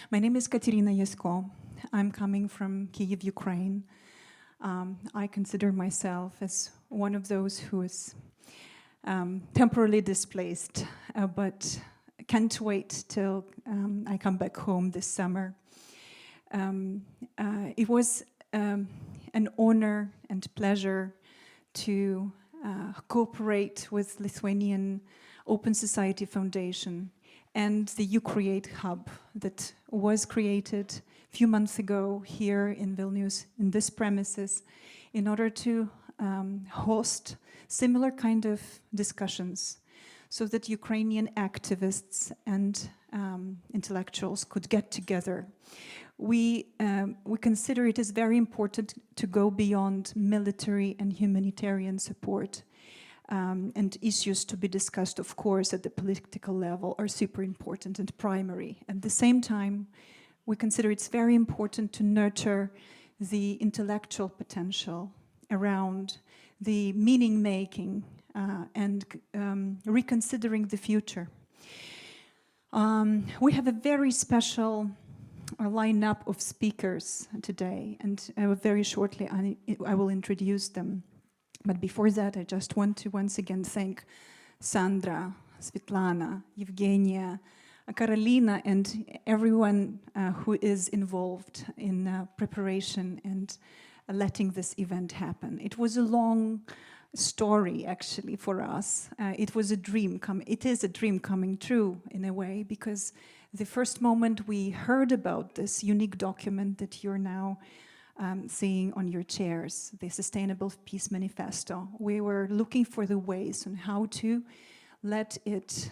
My name is Katerina Yasko. I'm coming from Kyiv, Ukraine. I consider myself as one of those who is temporarily displaced, but can't wait till I come back home this summer. It was an honor and pleasure to cooperate with Lithuanian Open Society Foundation and the UCreate Hub that was created a few months ago here in Vilnius, in this premises, in order to host similar kind of discussions so that Ukrainian activists and intellectuals could get together. We consider it as very important to go beyond military and humanitarian support, and issues to be discussed, of course, at the political level are super important and primary. At the same time, we consider it's very important to nurture the intellectual potential around the meaning-making and reconsidering the future. We have a very special lineup of speakers today, and very shortly I will introduce them. But before that, I just want to once again thank Sandra, Svetlana, Evgenia, Karolina, and everyone who is involved in preparation and letting this event happen. It was a long story, actually, for us. It was a dream. It is a dream coming true, in a way, because the first moment we heard about this unique document that you're now seeing on your chairs, the Sustainable Peace Manifesto, we were looking for the ways on how to let it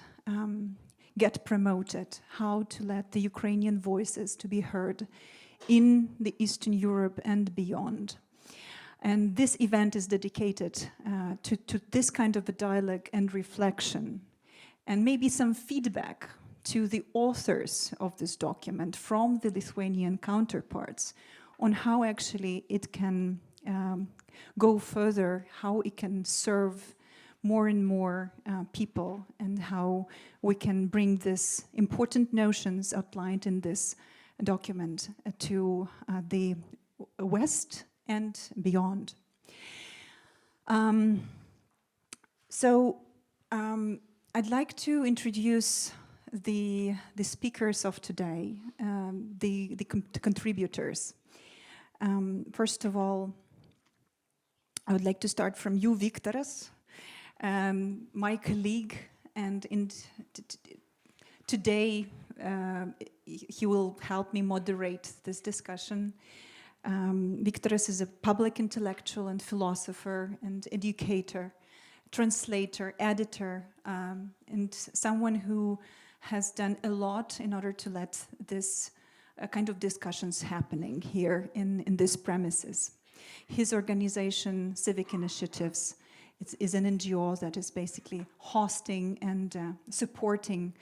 get promoted, how to let the Ukrainian voices to be heard in the Eastern Europe and beyond. And this event is dedicated to this kind of a dialogue and reflection, and maybe some feedback to the authors of this document from the Lithuanian counterparts on how actually it can go further, how it can serve more and more people, and how we can bring these important notions outlined in this document to the West and beyond. I'd like to introduce the speakers of today, the contributors. First of all, I would like to start from you, Viktoras, my colleague, and today he will help me moderate this discussion. Viktoras is a public intellectual and philosopher and educator, translator, editor, and someone who has done a lot in order to let this kind of discussions happening here in these premises. His organization, Civic Initiatives, is an NGO that is basically hosting and supporting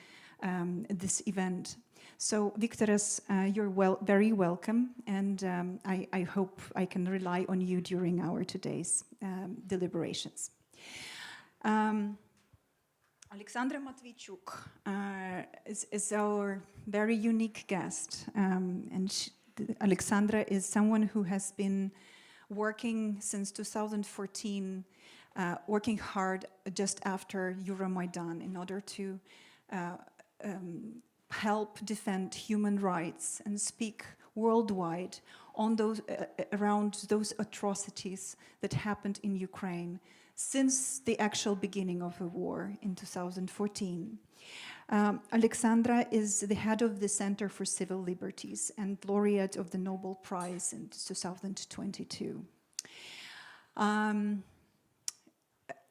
this event. So, Viktoras, you're very welcome, and I hope I can rely on you during our today's deliberations. Alexandra Matvichuk is our very unique guest, and Alexandra is someone who has been working since 2014, working hard just after Euromaidan in order to help defend human rights and speak worldwide on those around those atrocities that happened in Ukraine since the actual beginning of the war in 2014. Alexandra is the head of the Center for Civil Liberties and laureate of the Nobel Prize in 2022. Olha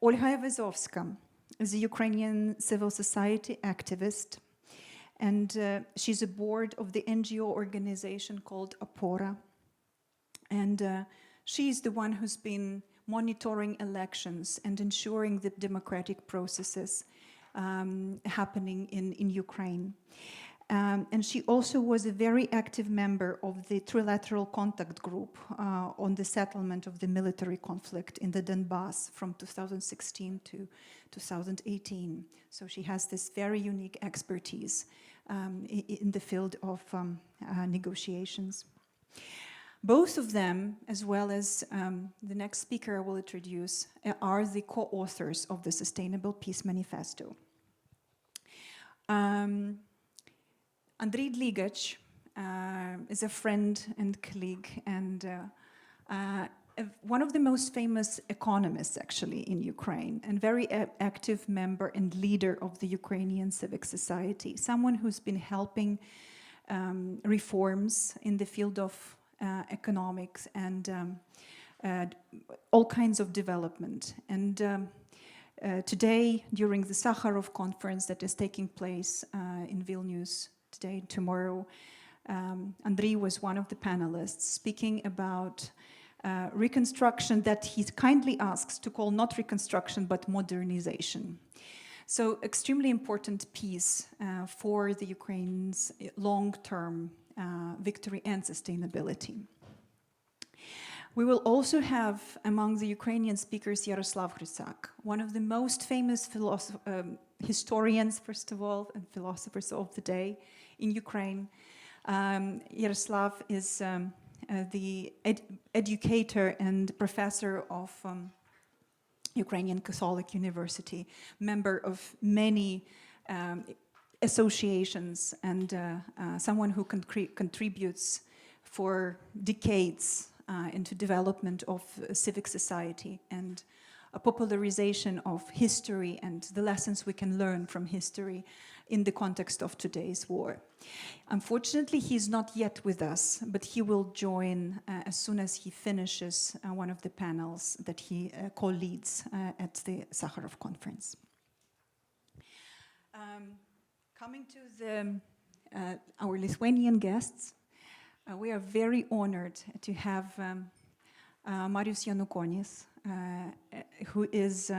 Aivazovska is a Ukrainian civil society activist, and she's a board of the NGO organization called OPORA. And she's the one who's been monitoring elections and ensuring the democratic processes happening in Ukraine. And she also was a very active member of the Trilateral Contact Group on the settlement of the military conflict in the Donbass from 2016 to 2018. So she has this very unique expertise in the field of negotiations. Both of them, as well as the next speaker I will introduce, are the co-authors of the Sustainable Peace Manifesto. Andrii Dligach is a friend and colleague and one of the most famous economists actually in Ukraine, and very active member and leader of the Ukrainian civic society, someone who's been helping reforms in the field of economics and all kinds of development. And today, during the Sakharov conference that is taking place in Vilnius today and tomorrow, Andrii was one of the panelists speaking about reconstruction that he kindly asks to call not reconstruction but modernization. So extremely important piece for the Ukraine's long-term victory and sustainability. We will also have among the Ukrainian speakers Yaroslav Hrytsak, one of the most famous historians, first of all, and philosophers of the day in Ukraine. Yaroslav is the educator and professor of Ukrainian Catholic University, member of many associations, and someone who contributes for decades into development of civic society and a popularization of history and the lessons we can learn from history in the context of today's war. Unfortunately, he's not yet with us, but he will join as soon as he finishes one of the panels that he co-leads at the Sakharov conference. Coming to our Lithuanian guests, we are very honored to have Marius Janukonis, who is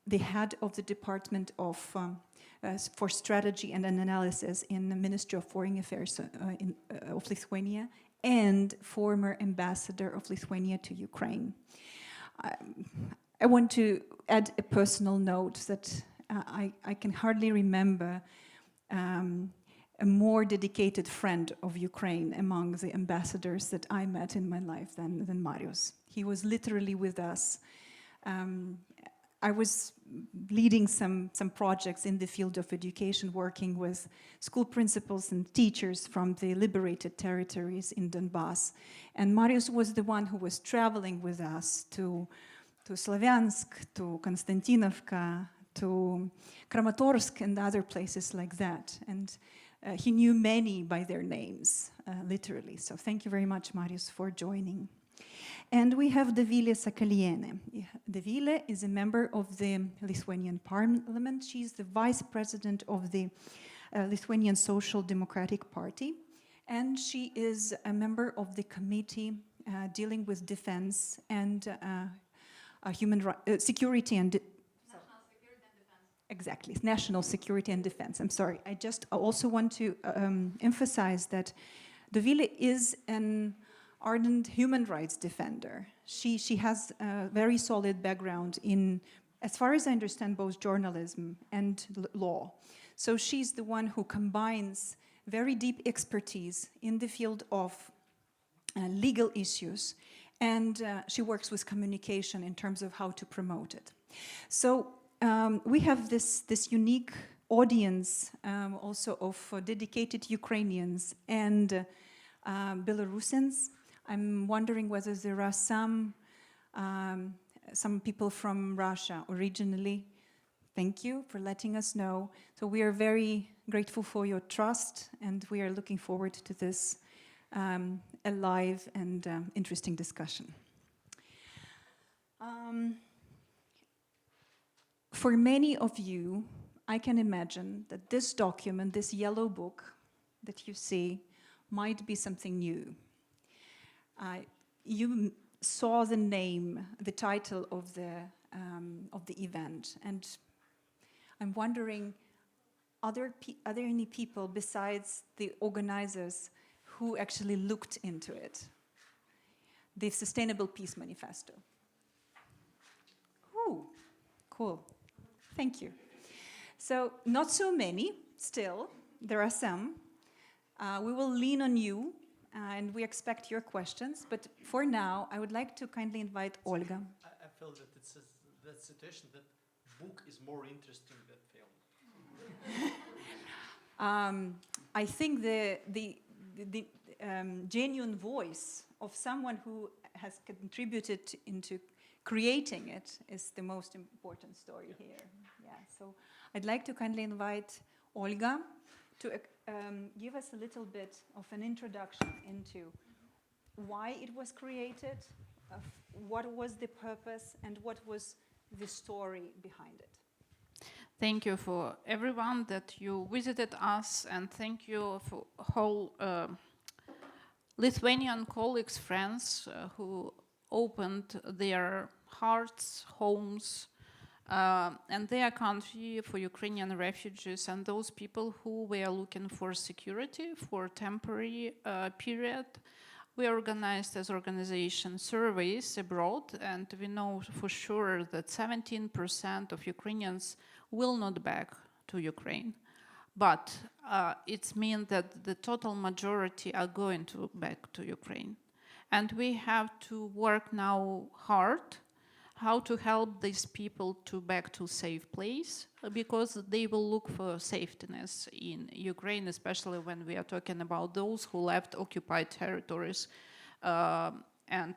the head of the Department of for Strategy and Analysis in the Ministry of Foreign Affairs of Lithuania, and former ambassador of Lithuania to Ukraine. I want to add a personal note that I can hardly remember a more dedicated friend of Ukraine among the ambassadors that I met in my life than Marius. He was literally with us. I was leading some projects in the field of education, working with school principals and teachers from the liberated territories in Donbass. And Marius was the one who was traveling with us to Slavyansk, to Konstantinovka, to Kramatorsk and other places like that. And he knew many by their names, literally. So thank you very much, Marius, for joining. And we have Dovilė Sakalienė. Dovilė is a member of the Lithuanian parliament. She's the vice president of the Lithuanian Social Democratic Party. And she is a member of the committee dealing with defense and security and Exactly, national security and defense. I'm sorry. I also want to emphasize that Dovilė is an ardent human rights defender. She has a very solid background in, as far as I understand, both journalism and law. So she's the one who combines very deep expertise in the field of legal issues, and she works with communication in terms of how to promote it. So we have this unique audience also of dedicated Ukrainians and Belarusians. I'm wondering whether there are some people from Russia originally. Thank you for letting us know. So we are very grateful for your trust, and we are looking forward to this a live and interesting discussion. For many of you, I can imagine that this document, this yellow book that you see, might be something new. You saw the name, the title of the event, and I'm wondering any people besides the organizers who actually looked into it? The Sustainable Peace Manifesto. Ooh, cool. Thank you. So, not so many, still. There are some. We will lean on you, and we expect your questions. But for now, I would like to kindly invite Olga. I feel that it's that situation that book is more interesting than film. I think the genuine voice of someone who has contributed into creating it is the most important story here. Yeah, so I'd like to kindly invite Olga to give us a little bit of an introduction into why it was created, what was the purpose, and what was the story behind it. Thank you for everyone that you visited us, and thank you for whole Lithuanian colleagues, friends who opened their hearts, homes, and their country for Ukrainian refugees and those people who were looking for security for temporary period. We organized as organization surveys abroad, and we know for sure that 17% of Ukrainians will not back to Ukraine. But it means that the total majority are going to back to Ukraine. And we have to work now hard how to help these people to back to safe place, because they will look for safetyness in Ukraine, especially when we are talking about those who left occupied territories, and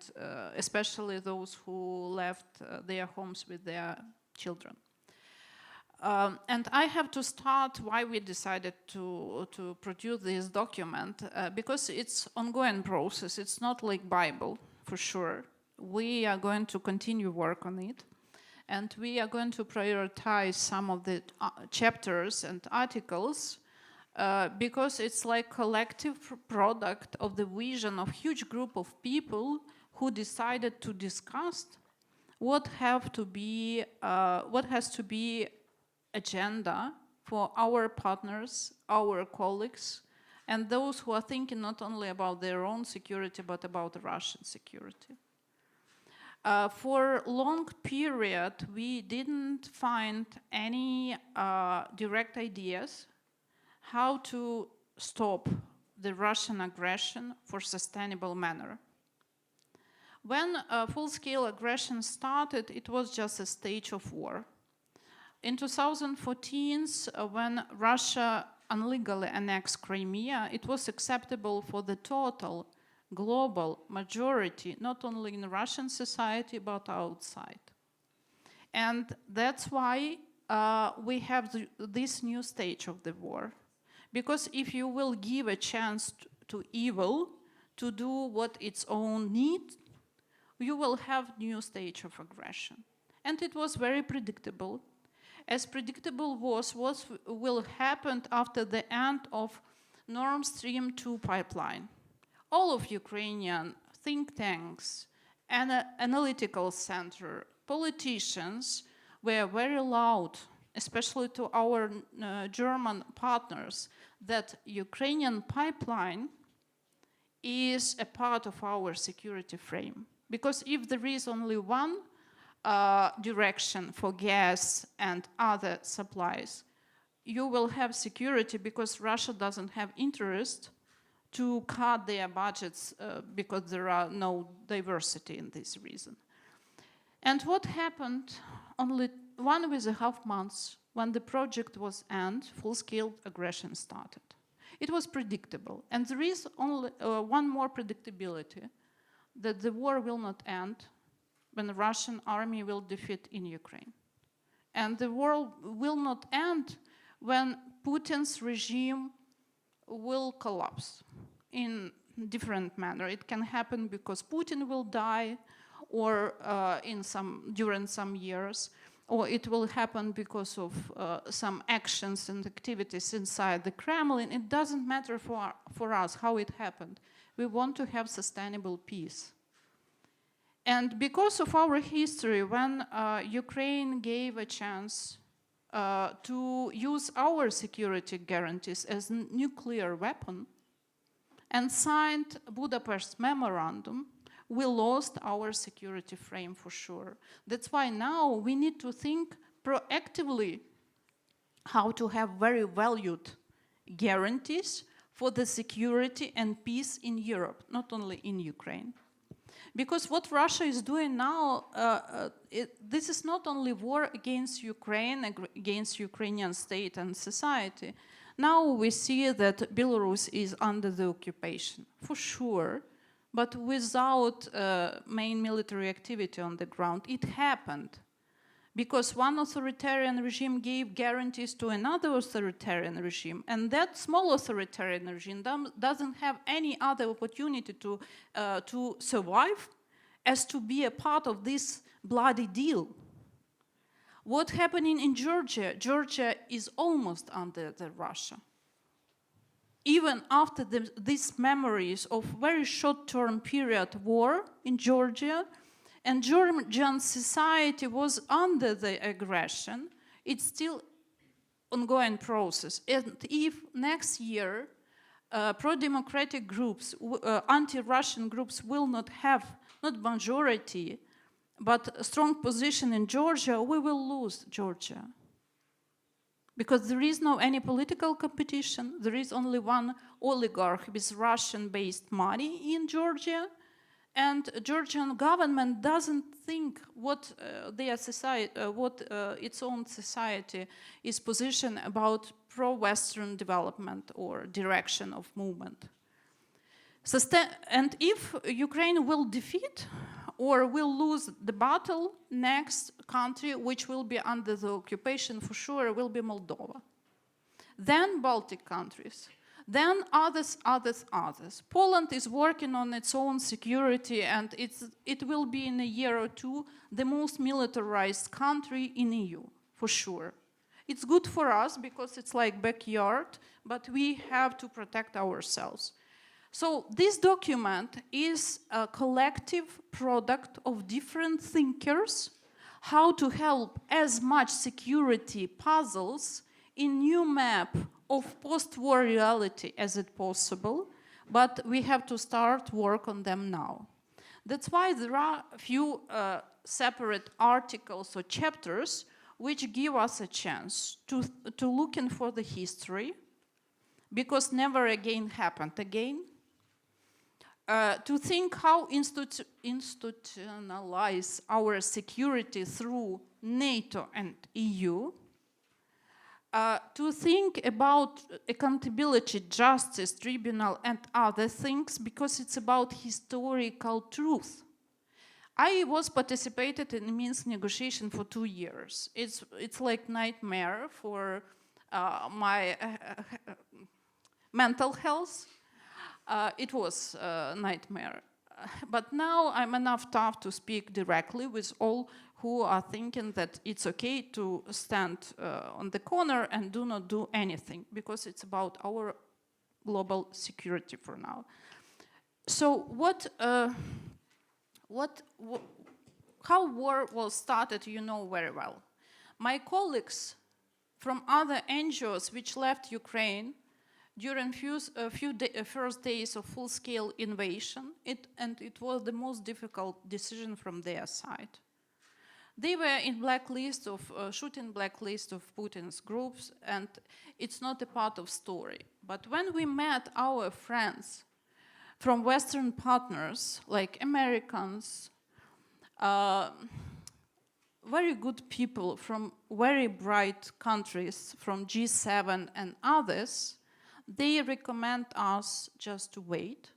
especially those who left their homes with their children. And I have to start why we decided to produce this document, because it's ongoing process. It's not like Bible, for sure. We are going to continue work on it, and we are going to prioritize some of the chapters and articles, because it's like collective product of the vision of huge group of people who decided to discuss what has to be agenda for our partners, our colleagues, and those who are thinking not only about their own security, but about Russian security. For a long period, we didn't find any direct ideas how to stop the Russian aggression for sustainable manner. When full-scale aggression started, it was just a stage of war. In 2014, when Russia illegally annexed Crimea, it was acceptable for the total global majority, not only in Russian society, but outside. And that's why we have this new stage of the war. Because if you will give a chance to evil to do what its own need, you will have new stage of aggression. And it was very predictable. As predictable was what will happen after the end of Nord Stream 2 pipeline. All of Ukrainian think tanks, analytical center, politicians were very loud, especially to our German partners, that Ukrainian pipeline is a part of our security frame. Because if there is only one direction for gas and other supplies, you will have security, because Russia doesn't have interest to cut their budgets because there are no diversity in this reason. And what happened only 1.5 months when the project was ended, full-scale aggression started. It was predictable. And there is only one more predictability, that the war will not end when the Russian army will defeat in Ukraine. And the war will not end when Putin's regime will collapse in different manner. It can happen because Putin will die, or during some years, or it will happen because of some actions and activities inside the Kremlin. It doesn't matter for us how it happened. We want to have sustainable peace. And because of our history, when Ukraine gave a chance to use our security guarantees as nuclear weapon and signed Budapest Memorandum, we lost our security frame for sure. That's why now we need to think proactively how to have very valued guarantees for the security and peace in Europe, not only in Ukraine. Because what Russia is doing now, this is not only war against Ukraine, against Ukrainian state and society. Now we see that Belarus is under the occupation, for sure, but without main military activity on the ground. It happened because one authoritarian regime gave guarantees to another authoritarian regime, and that small authoritarian regime doesn't have any other opportunity to survive as to be a part of this bloody deal. What's happening in Georgia? Georgia is almost under the Russia. Even after these memories of very short-term period war in Georgia, and Georgian society was under the aggression, it's still ongoing process. And if next year pro-democratic groups, anti-Russian groups will not have, not majority, but a strong position in Georgia, we will lose Georgia. Because there is no any political competition, there is only one oligarch with Russian-based money in Georgia, and Georgian government doesn't think what their society, its own society is positioned about pro-Western development or direction of movement. And if Ukraine will defeat or will lose the battle, next country which will be under the occupation for sure will be Moldova. Then Baltic countries. Then others. Poland is working on its own security, and it will be in a year or two the most militarized country in EU, for sure. It's good for us because it's like backyard, but we have to protect ourselves. So this document is a collective product of different thinkers, how to help as much security puzzles in new map of post-war reality as it possible, but we have to start work on them now. That's why there are a few separate articles or chapters which give us a chance to look in for the history, because never again happened again. To think how institutionalize our security through NATO and EU, to think about accountability, justice, tribunal, and other things, because it's about historical truth. I was participated in Minsk negotiation for 2 years. It's like nightmare for my mental health. It was a nightmare. But now I'm enough tough to speak directly with all who are thinking that it's okay to stand on the corner and do not do anything, because it's about our global security for now. So how war was started, you know very well. My colleagues from other NGOs which left Ukraine during first days of full-scale invasion, and it was the most difficult decision from their side. They were in blacklist of shooting blacklist of Putin's groups, and it's not a part of story. But when we met our friends from Western partners like Americans, very good people from very bright countries, from G7 and others, they recommend us just to wait,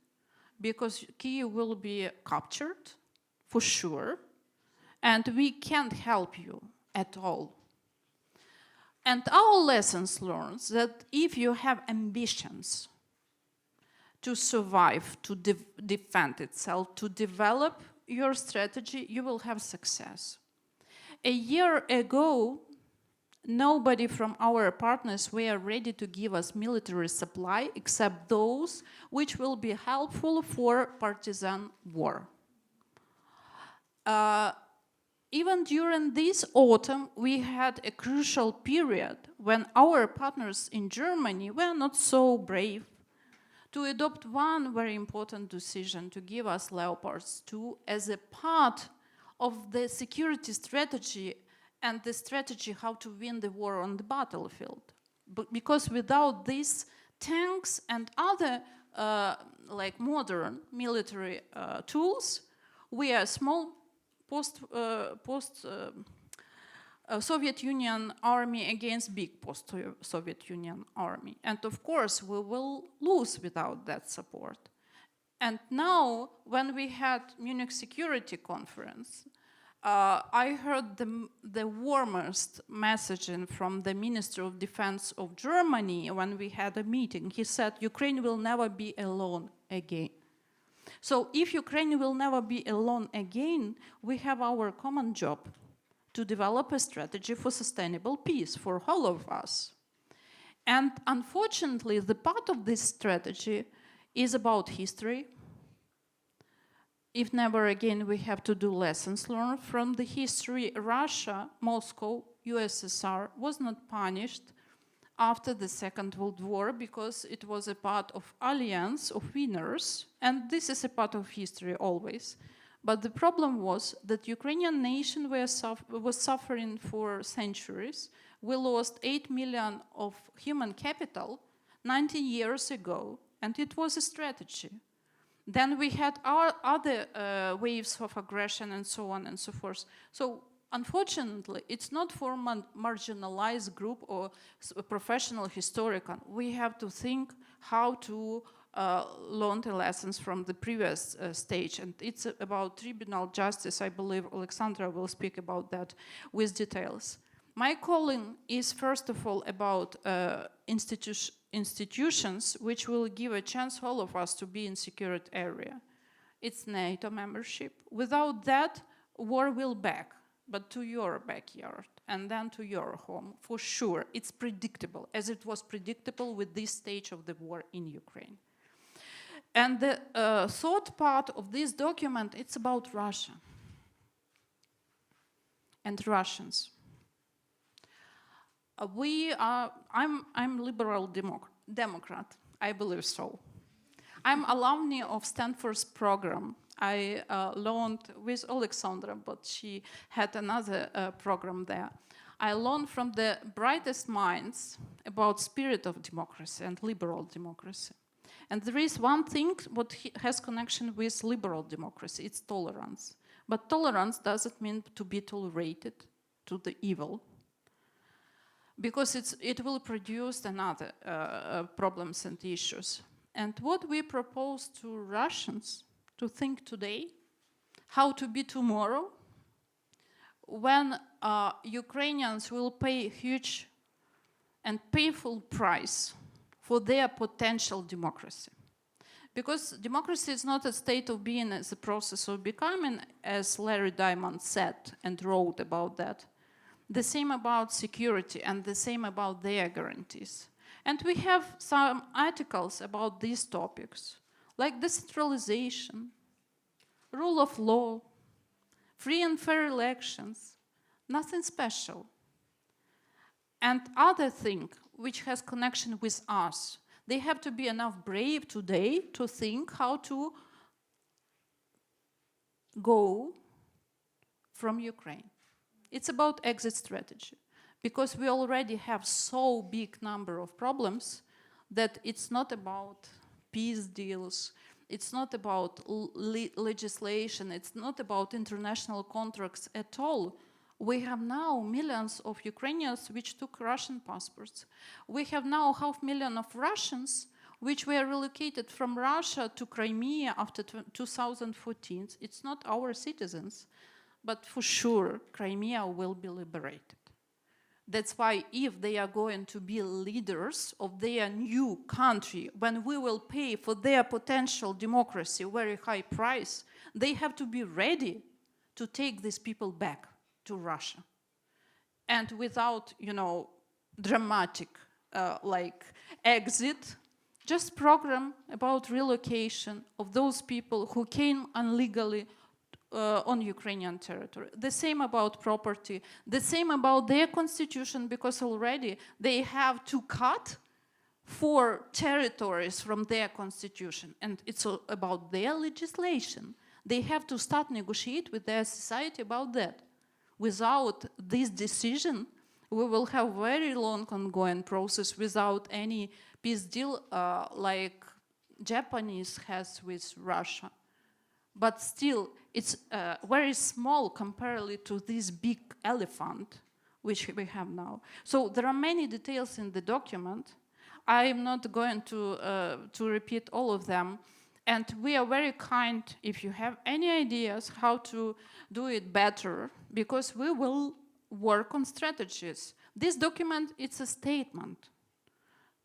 because Kyiv will be captured, for sure, and we can't help you at all. And our lessons learned that if you have ambitions to survive, to defend itself, to develop your strategy, you will have success. A year ago, nobody from our partners were ready to give us military supply except those which will be helpful for partisan war. even during this autumn, we had a crucial period when our partners in Germany were not so brave to adopt one very important decision to give us Leopards 2 as a part of the security strategy and the strategy how to win the war on the battlefield. Because without these tanks and other like modern military tools, we are a small Soviet Union army against big post-Soviet Union army. And of course, we will lose without that support. And now, when we had Munich Security Conference, I heard the warmest messaging from the Minister of Defense of Germany when we had a meeting. He said, Ukraine will never be alone again. So if Ukraine will never be alone again, we have our common job to develop a strategy for sustainable peace for all of us. And unfortunately, the part of this strategy is about history. If never again, we have to do lessons learned from the history. Russia, Moscow, USSR was not punished after the Second World War because it was a part of alliance of winners, and this is a part of history always. But the problem was that Ukrainian nation was suffering for centuries. We lost 8 million of human capital 19 years ago, and it was a strategy. Then we had our other waves of aggression and so on and so forth. So unfortunately, it's not for marginalized group or a professional historian. We have to think how to learn the lessons from the previous stage. And it's about tribunal justice. I believe Alexandra will speak about that with details. My calling is first of all about institutions which will give a chance all of us to be in security area. It's NATO membership. Without that, war will back, but to your backyard and then to your home, for sure. It's predictable, as it was predictable with this stage of the war in Ukraine. And the third part of this document, it's about Russia and Russians. I'm liberal Democrat, I believe so. I'm alumni of Stanford's program. I learned with Alexandra, but she had another program there. I learned from the brightest minds about spirit of democracy and liberal democracy. And there is one thing what has connection with liberal democracy, it's tolerance. But tolerance doesn't mean to be tolerated to the evil, because it will produce another problems and issues. And what we propose to Russians to think today, how to be tomorrow, when Ukrainians will pay a huge and painful price for their potential democracy. Because democracy is not a state of being, as a process of becoming, as Larry Diamond said and wrote about that. The same about security and the same about their guarantees. And we have some articles about these topics, like decentralization, rule of law, free and fair elections, nothing special. And other thing which has connection with us, they have to be enough brave today to think how to go from Ukraine. It's about exit strategy, because we already have so big number of problems that it's not about peace deals, it's not about legislation, it's not about international contracts at all. We have now millions of Ukrainians which took Russian passports. We have now 500,000 of Russians which were relocated from Russia to Crimea after 2014. It's not our citizens. But for sure, Crimea will be liberated. That's why if they are going to be leaders of their new country, when we will pay for their potential democracy a very high price, they have to be ready to take these people back to Russia. And without, dramatic like exit, just program about relocation of those people who came illegally on Ukrainian territory. The same about property, the same about their constitution, because already they have to cut 4 territories from their constitution, and it's about their legislation. They have to start negotiate with their society about that. Without this decision, we will have very long ongoing process without any peace deal like Japanese has with Russia. But still, it's very small comparatively to this big elephant which we have now. So there are many details in the document. I'm not going to repeat all of them. And we are very kind if you have any ideas how to do it better, because we will work on strategies. This document, it's a statement.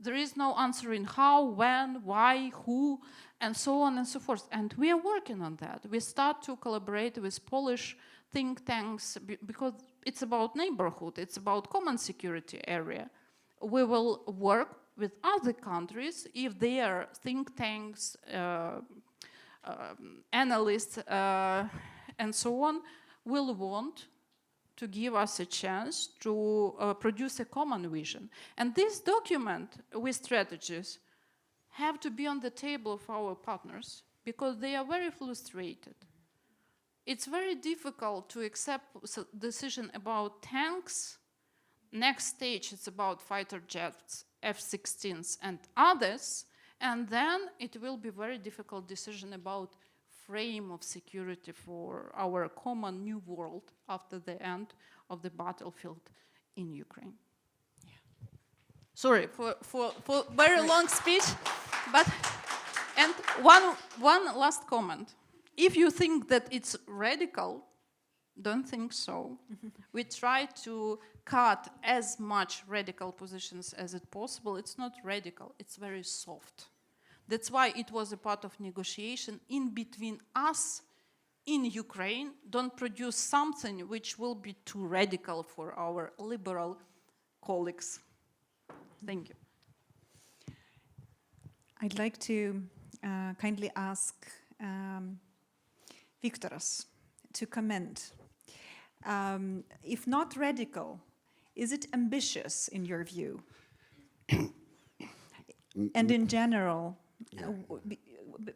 There is no answering how, when, why, who, and so on and so forth. And we are working on that. We start to collaborate with Polish think tanks because it's about neighborhood, it's about common security area. We will work with other countries if their think tanks, analysts, and so on will want to give us a chance to produce a common vision. And this document with strategies have to be on the table of our partners because they are very frustrated. It's very difficult to accept a decision about tanks. Next stage, it's about fighter jets, F-16s and others. And then it will be very difficult decision about frame of security for our common new world after the end of the battlefield in Ukraine. Yeah. Sorry for very long speech, but and one last comment. If you think that it's radical, don't think so. We try to cut as much radical positions as it possible. It's not radical, it's very soft. That's why it was a part of negotiation in between us in Ukraine. Don't produce something which will be too radical for our liberal colleagues. Thank you. I'd like to kindly ask Viktoras to comment. If not radical, is it ambitious in your view? And in general,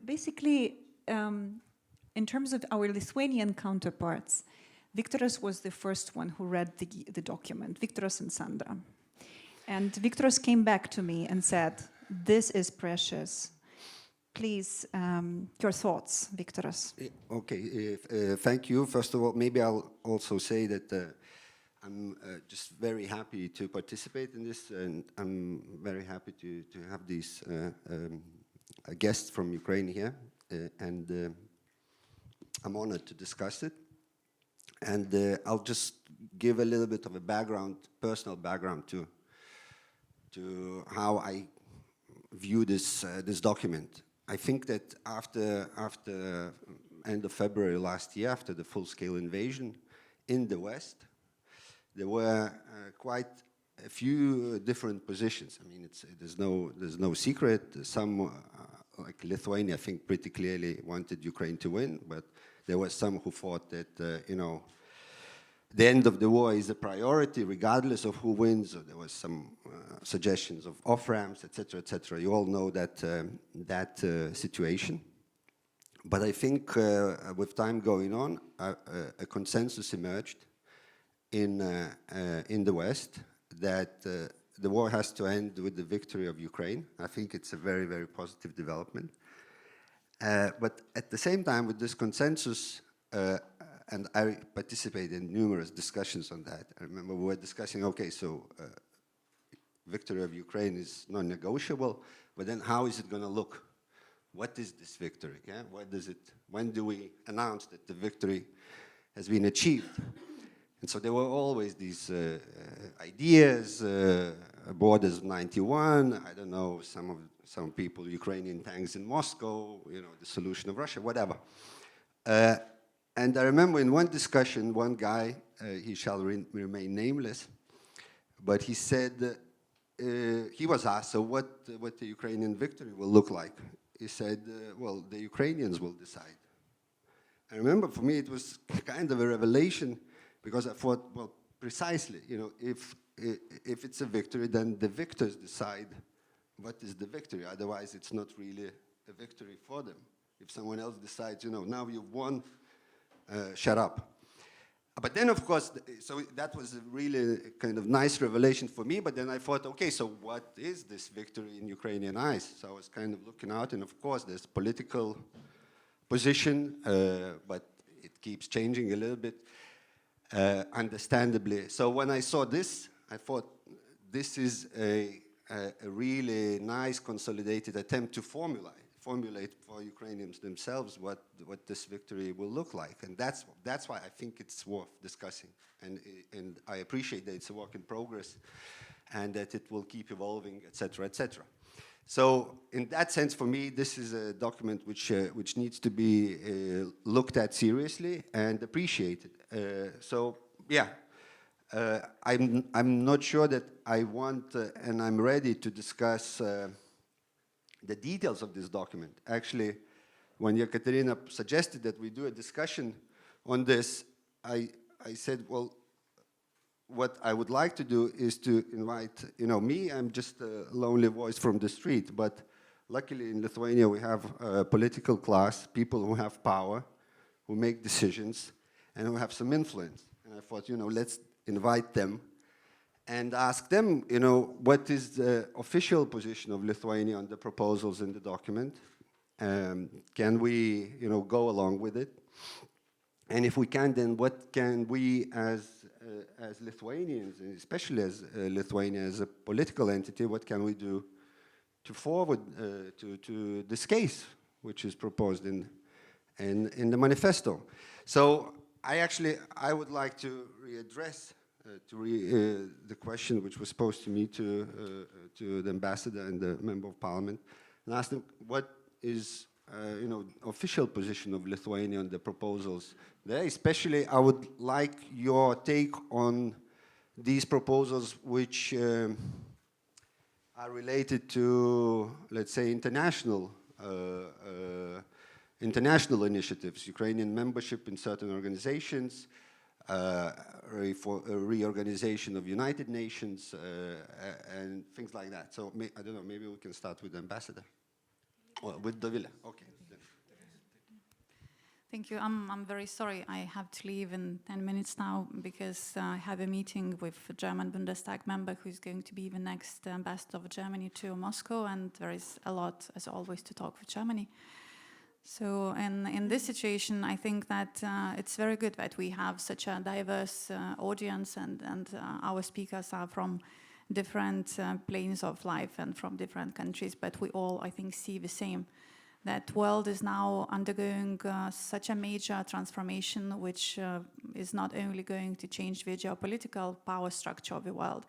basically, in terms of our Lithuanian counterparts, Viktoras was the first one who read the document, Viktoras and Sandra. And Viktoras came back to me and said, this is precious. Please, your thoughts, Viktoras. Okay, thank you. First of all, maybe I'll also say that I'm just very happy to participate in this, and I'm very happy to have these guests from Ukraine here, and I'm honored to discuss it. And I'll just give a little bit of a background, personal background to how I view this document. I think that after end of February last year, after the full-scale invasion in the West, there were quite a few different positions. I mean, there's no secret. Some, like Lithuania, I think pretty clearly wanted Ukraine to win, but there were some who thought that, you know, the end of the war is a priority regardless of who wins. Or there was some suggestions of off-ramps, etc., etc. You all know that situation. But I think with time going on, a consensus emerged in the West that the war has to end with the victory of Ukraine. I think it's a very, very positive development. But at the same time, with this consensus, and I participated in numerous discussions on that. I remember we were discussing, okay, so victory of Ukraine is non-negotiable, but then how is it going to look? What is this victory? Yeah? When do we announce that the victory has been achieved? And so there were always these ideas, borders of 91, I don't know, some people, Ukrainian tanks in Moscow, you know, the solution of Russia, whatever. And I remember in one discussion, one guy, he shall remain nameless, but he said, he was asked, so what the Ukrainian victory will look like? He said, well, the Ukrainians will decide. I remember for me it was kind of a revelation, because I thought, well, precisely, if it's a victory, then the victors decide what is the victory. Otherwise, it's not really a victory for them. If someone else decides, now you've won, shut up. But then, of course, so that was a really kind of nice revelation for me. But then I thought, okay, so what is this victory in Ukrainian eyes? So I was kind of looking out, and of course, there's political position, but it keeps changing a little bit, understandably. So when I saw this, I thought this is a really nice consolidated attempt to formulate for Ukrainians themselves what this victory will look like. And that's why I think it's worth discussing. And I appreciate that it's a work in progress and that it will keep evolving, et cetera, et cetera. So in that sense, for me, this is a document which needs to be looked at seriously and appreciated. So yeah, I'm not sure that I want and I'm ready to discuss the details of this document. Actually, when Ekaterina suggested that we do a discussion on this, I said, well, what I would like to do is to invite, me, I'm just a lonely voice from the street, but luckily in Lithuania we have a political class, people who have power, who make decisions, and who have some influence. And I thought, let's invite them and ask them, what is the official position of Lithuania on the proposals in the document? Can we, go along with it? And if we can, then what can we as Lithuanians, and especially as Lithuania as a political entity, what can we do to forward to this case, which is proposed in the manifesto? So I would like to readdress the question which was posed to me to the ambassador and the member of parliament, and ask them what is official position of Lithuania on the proposals there. Especially, I would like your take on these proposals which are related to, let's say, international initiatives, Ukrainian membership in certain organizations, reorganization of United Nations, and things like that. So I don't know, maybe we can start with the ambassador. Well, with Dovile, okay. Thank you. I'm very sorry. I have to leave in 10 minutes now because I have a meeting with a German Bundestag member who's going to be the next ambassador of Germany to Moscow, and there is a lot, as always, to talk with Germany. So in this situation, I think that it's very good that we have such a diverse audience, and our speakers are from different planes of life and from different countries, but we all, I think, see the same, that world is now undergoing such a major transformation, which is not only going to change the geopolitical power structure of the world,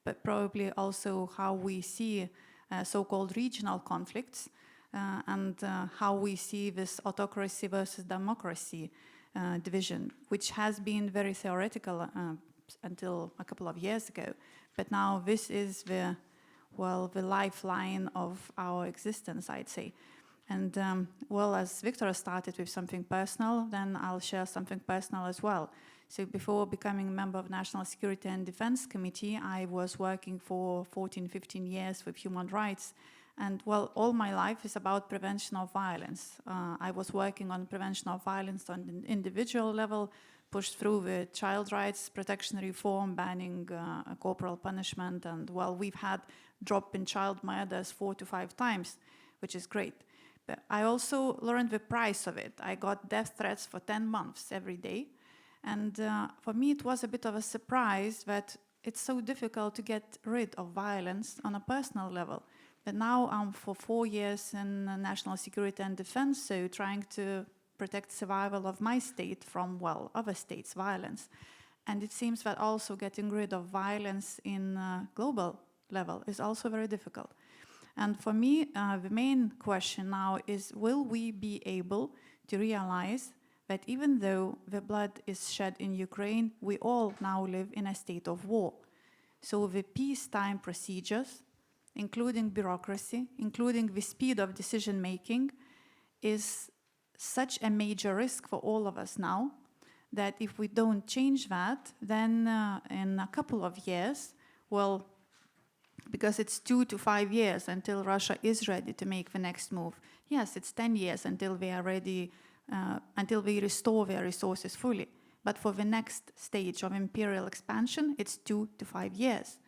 but probably also how we see so-called regional conflicts, and how we see this autocracy versus democracy division, which has been very theoretical until a couple of years ago. But now this is the lifeline of our existence, I'd say. And as Victor started with something personal, then I'll share something personal as well. So before becoming a member of National Security and Defense Committee, I was working for 14, 15 years with human rights. And all my life is about prevention of violence. I was working on prevention of violence on an individual level, pushed through the child rights protection reform, banning corporal punishment, and we've had drop in child murders 4 to 5 times, which is great. But I also learned the price of it. I got death threats for 10 months every day. And for me, it was a bit of a surprise that it's so difficult to get rid of violence on a personal level. But now I'm for 4 years in national security and defense, so trying to protect survival of my state from, other states' violence. And it seems that also getting rid of violence in global level is also very difficult. And for me, the main question now is, will we be able to realize that even though the blood is shed in Ukraine, we all now live in a state of war. So the peacetime procedures, including bureaucracy, including the speed of decision-making, is such a major risk for all of us now that if we don't change that, then in a couple of years, well, because it's 2 to 5 years until Russia is ready to make the next move. Yes, it's 10 years until we are ready, until we restore their resources fully. But for the next stage of imperial expansion, it's 2 to 5 years.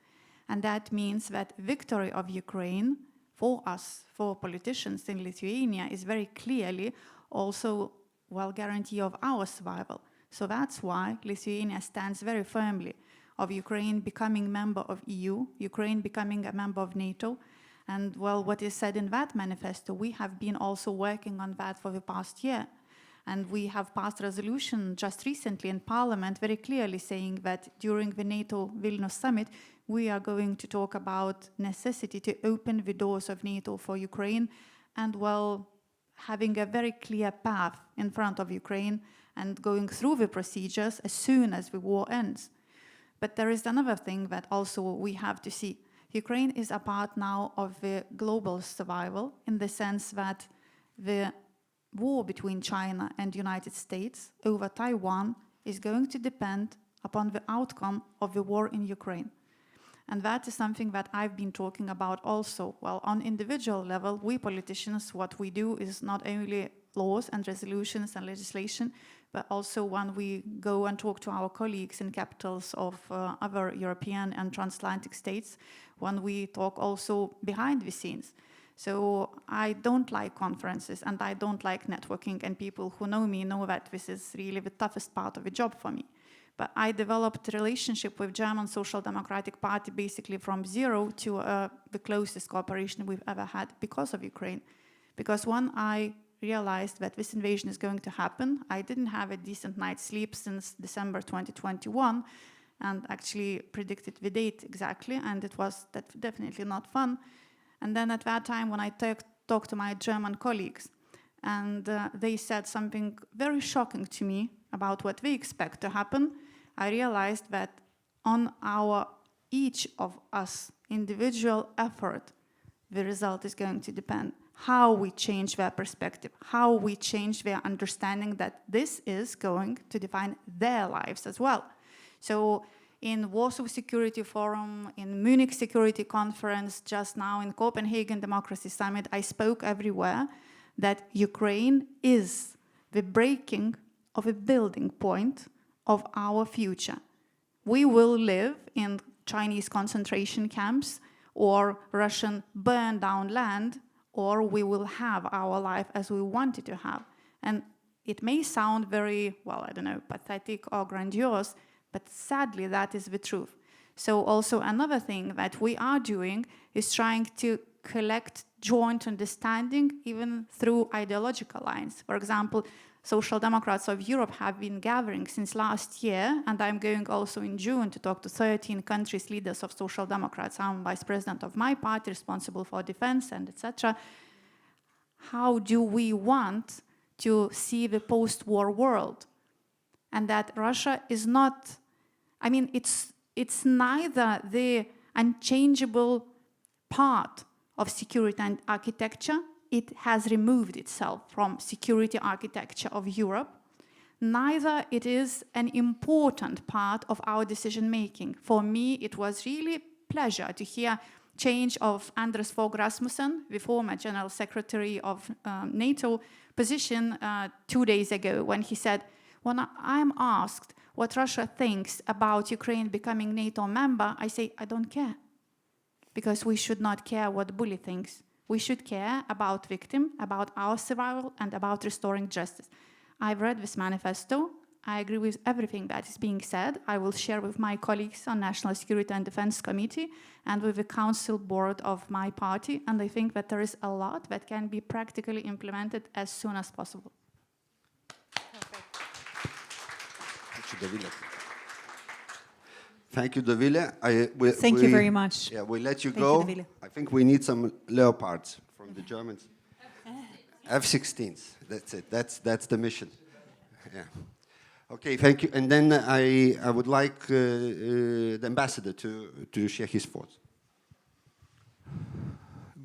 And that means that victory of Ukraine for us, for politicians in Lithuania, is very clearly also, well, guarantee of our survival. So that's why Lithuania stands very firmly of Ukraine becoming member of EU, Ukraine becoming a member of NATO. And well, what is said in that manifesto, we have been also working on that for the past year. And we have passed resolution just recently in Parliament very clearly saying that during the NATO Vilnius summit, we are going to talk about necessity to open the doors of NATO for Ukraine and, well, having a very clear path in front of Ukraine and going through the procedures as soon as the war ends. But there is another thing that also we have to see. Ukraine is a part now of the global survival in the sense that the war between China and the United States over Taiwan is going to depend upon the outcome of the war in Ukraine. And that is something that I've been talking about also. Well, on individual level, we politicians, what we do is not only laws and resolutions and legislation, but also when we go and talk to our colleagues in capitals of other European and transatlantic states, when we talk also behind the scenes. So I don't like conferences and I don't like networking, and people who know me know that this is really the toughest part of the job for me. But I developed a relationship with German Social Democratic Party basically from zero to the closest cooperation we've ever had because of Ukraine. Because when I realized that this invasion is going to happen, I didn't have a decent night's sleep since December 2021 and actually predicted the date exactly, and it was definitely not fun. And then at that time when I talked to my German colleagues, and they said something very shocking to me about what we expect to happen, I realized that on each of us individual effort, the result is going to depend. How we change their perspective, how we change their understanding that this is going to define their lives as well. So in Warsaw Security Forum, in Munich Security Conference, just now in Copenhagen Democracy Summit, I spoke everywhere that Ukraine is the breaking of a building point of our future. We will live in Chinese concentration camps or Russian burned down land, or we will have our life as we want it to have. And it may sound very, well, I don't know, pathetic or grandiose, but sadly that is the truth. So also another thing that we are doing is trying to collect joint understanding even through ideological lines. For example, Social Democrats of Europe have been gathering since last year, and I'm going also in June to talk to 13 countries' leaders of Social Democrats. I'm vice president of my party, responsible for defense and etc. How do we want to see the post-war world? And that Russia is not, I mean, it's neither the unchangeable part of security and architecture. It has removed itself from security architecture of Europe. Neither it is an important part of our decision-making. For me, it was really pleasure to hear change of Anders Fogh Rasmussen, the former General Secretary of NATO, position 2 days ago when he said, when I'm asked what Russia thinks about Ukraine becoming NATO member, I say, I don't care. Because we should not care what the bully thinks. We should care about victim, about our survival, and about restoring justice. I've read this manifesto. I agree with everything that is being said. I will share with my colleagues on National Security and Defense Committee and with the council board of my party. And I think that there is a lot that can be practically implemented as soon as possible. Thank you, Dovile. Thank you very much. Yeah, we'll let you Thank go. you, Dovile. I think we need some Leopards from the Germans. F-16s. That's it. That's the mission. Yeah. Okay, thank you. And then I would like the ambassador to share his thoughts.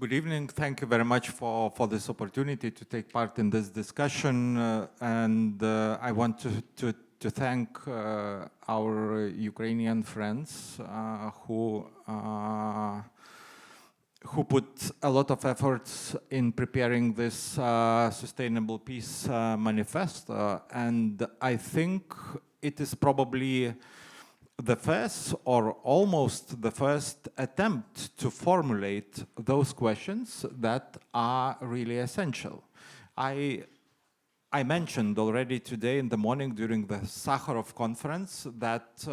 Good evening. Thank you very much for this opportunity to take part in this discussion. I want to thank our Ukrainian friends who put a lot of efforts in preparing this Sustainable Peace Manifesto. And I think it is probably the first or almost the first attempt to formulate those questions that are really essential. I mentioned already today in the morning during the Sakharov conference that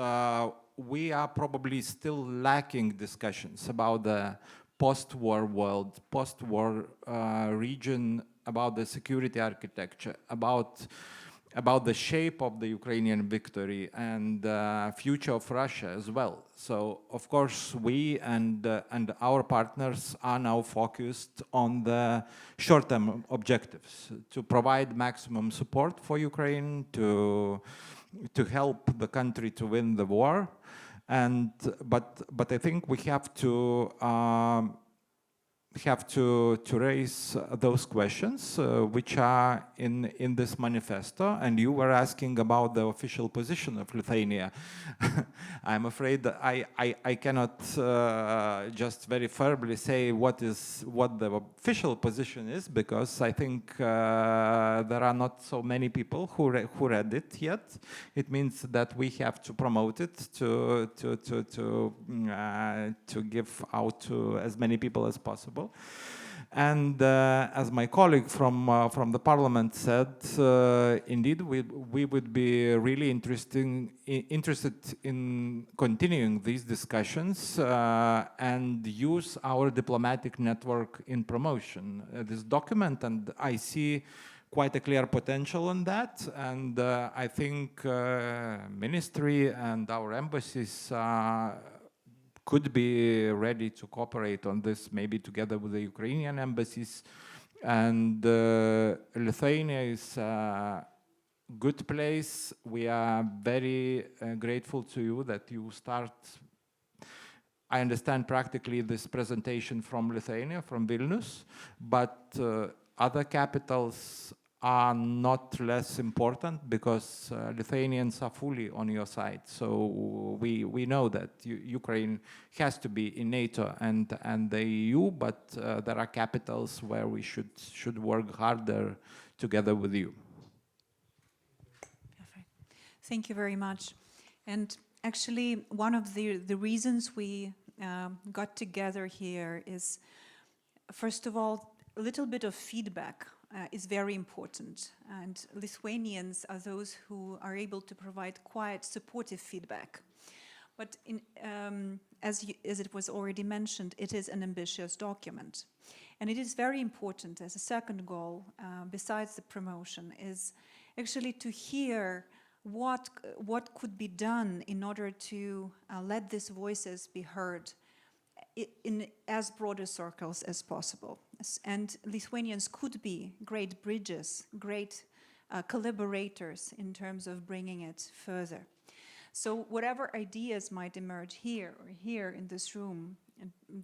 we are probably still lacking discussions about the post-war world, post-war region, about the security architecture, about the shape of the Ukrainian victory and future of Russia as well. So, of course, we and our partners are now focused on the short-term objectives, to provide maximum support for Ukraine, to help the country to win the war. But I think we have to raise those questions which are in this manifesto. And you were asking about the official position of Lithuania. I'm afraid that I cannot just very firmly say what the official position is, because I think there are not so many people who read it yet. It means that we have to promote it to give out to as many people as possible. And as my colleague from the parliament said, indeed, we would be really interested in continuing these discussions and use our diplomatic network in promotion this document. And I see quite a clear potential in that. And I think ministry and our embassies could be ready to cooperate on this, maybe together with the Ukrainian embassies. And Lithuania is a good place. We are very grateful to you that you start, I understand practically this presentation from Lithuania, from Vilnius, but other capitals are not less important, because Lithuanians are fully on your side. So we know that Ukraine has to be in NATO and the EU, but there are capitals where we should work harder together with you. Perfect. Thank you very much. And actually, one of the reasons we got together here is, first of all, a little bit of feedback is very important, and Lithuanians are those who are able to provide quite supportive feedback. But as it was already mentioned, it is an ambitious document, and it is very important as a second goal, besides the promotion, is actually to hear what could be done in order to let these voices be heard in as broader circles as possible. And Lithuanians could be great bridges, great collaborators in terms of bringing it further. So whatever ideas might emerge here or here in this room,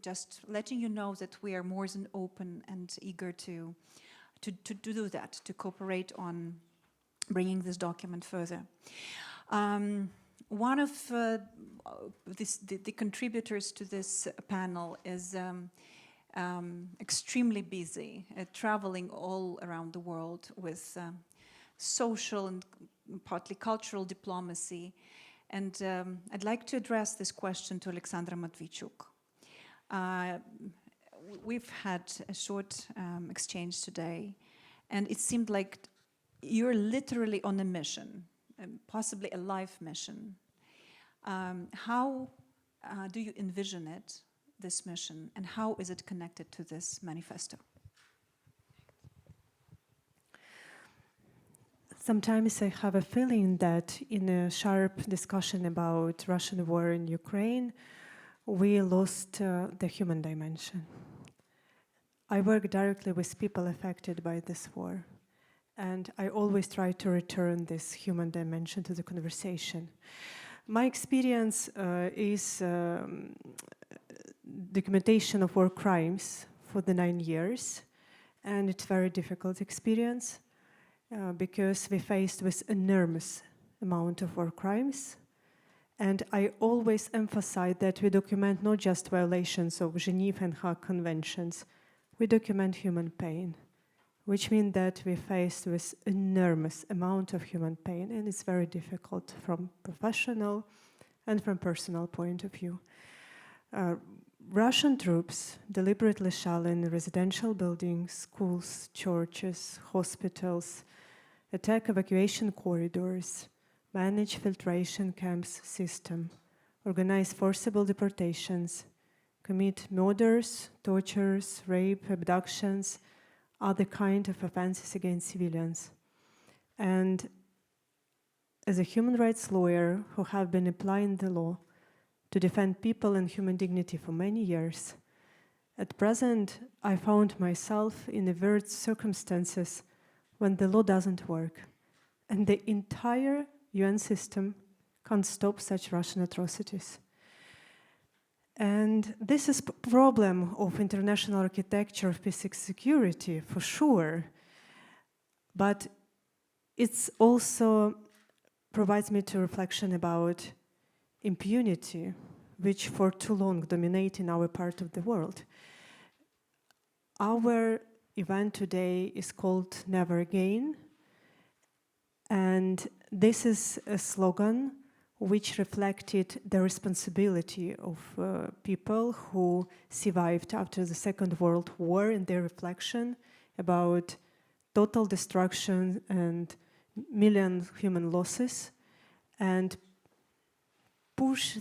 just letting you know that we are more than open and eager to do that, to cooperate on bringing this document further. One of the contributors to this panel is extremely busy, traveling all around the world with social and partly cultural diplomacy. And I'd like to address this question to Alexandra Matvichuk. We've had a short exchange today, and it seemed like you're literally on a mission, possibly a life mission. How do you envision it, this mission, and how is it connected to this manifesto? Sometimes I have a feeling that in a sharp discussion about Russian war in Ukraine, we lost the human dimension. I work directly with people affected by this war, and I always try to return this human dimension to the conversation. My experience is documentation of war crimes for the 9 years, and it's a very difficult experience because we faced with enormous amount of war crimes. And I always emphasize that we document not just violations of Geneva and Hague conventions, we document human pain, which means that we faced with enormous amount of human pain, and it's very difficult from professional and from personal point of view. Russian troops deliberately shell in residential buildings, schools, churches, hospitals, attack evacuation corridors, manage filtration camps system, organize forcible deportations, commit murders, tortures, rape, abductions, other kind of offenses against civilians. And as a human rights lawyer who have been applying the law to defend people and human dignity for many years, at present I found myself in weird circumstances when the law doesn't work and the entire UN system can't stop such Russian atrocities. And this is a problem of international architecture of peace and security, for sure. But it's also provides me to reflection about impunity, which for too long dominate in our part of the world. Our event today is called Never Again. And this is a slogan which reflected the responsibility of people who survived after the Second World War and their reflection about total destruction and million human losses, and push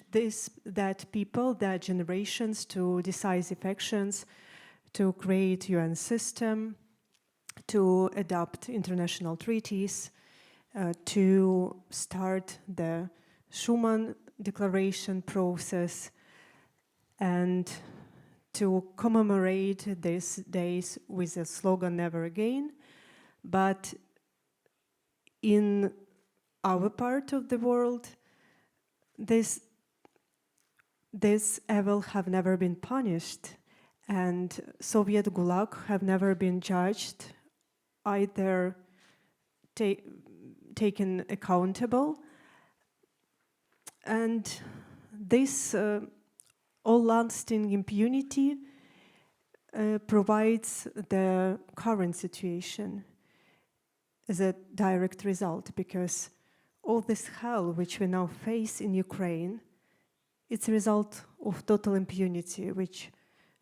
that people, that generations to decisive actions, to create UN system, to adopt international treaties, to start the Schuman Declaration process, and to commemorate these days with the slogan Never Again. But in our part of the world, this evil have never been punished, and Soviet Gulag have never been judged, either taken accountable. And this all-lasting impunity provides the current situation as a direct result, because all this hell which we now face in Ukraine, it's a result of total impunity which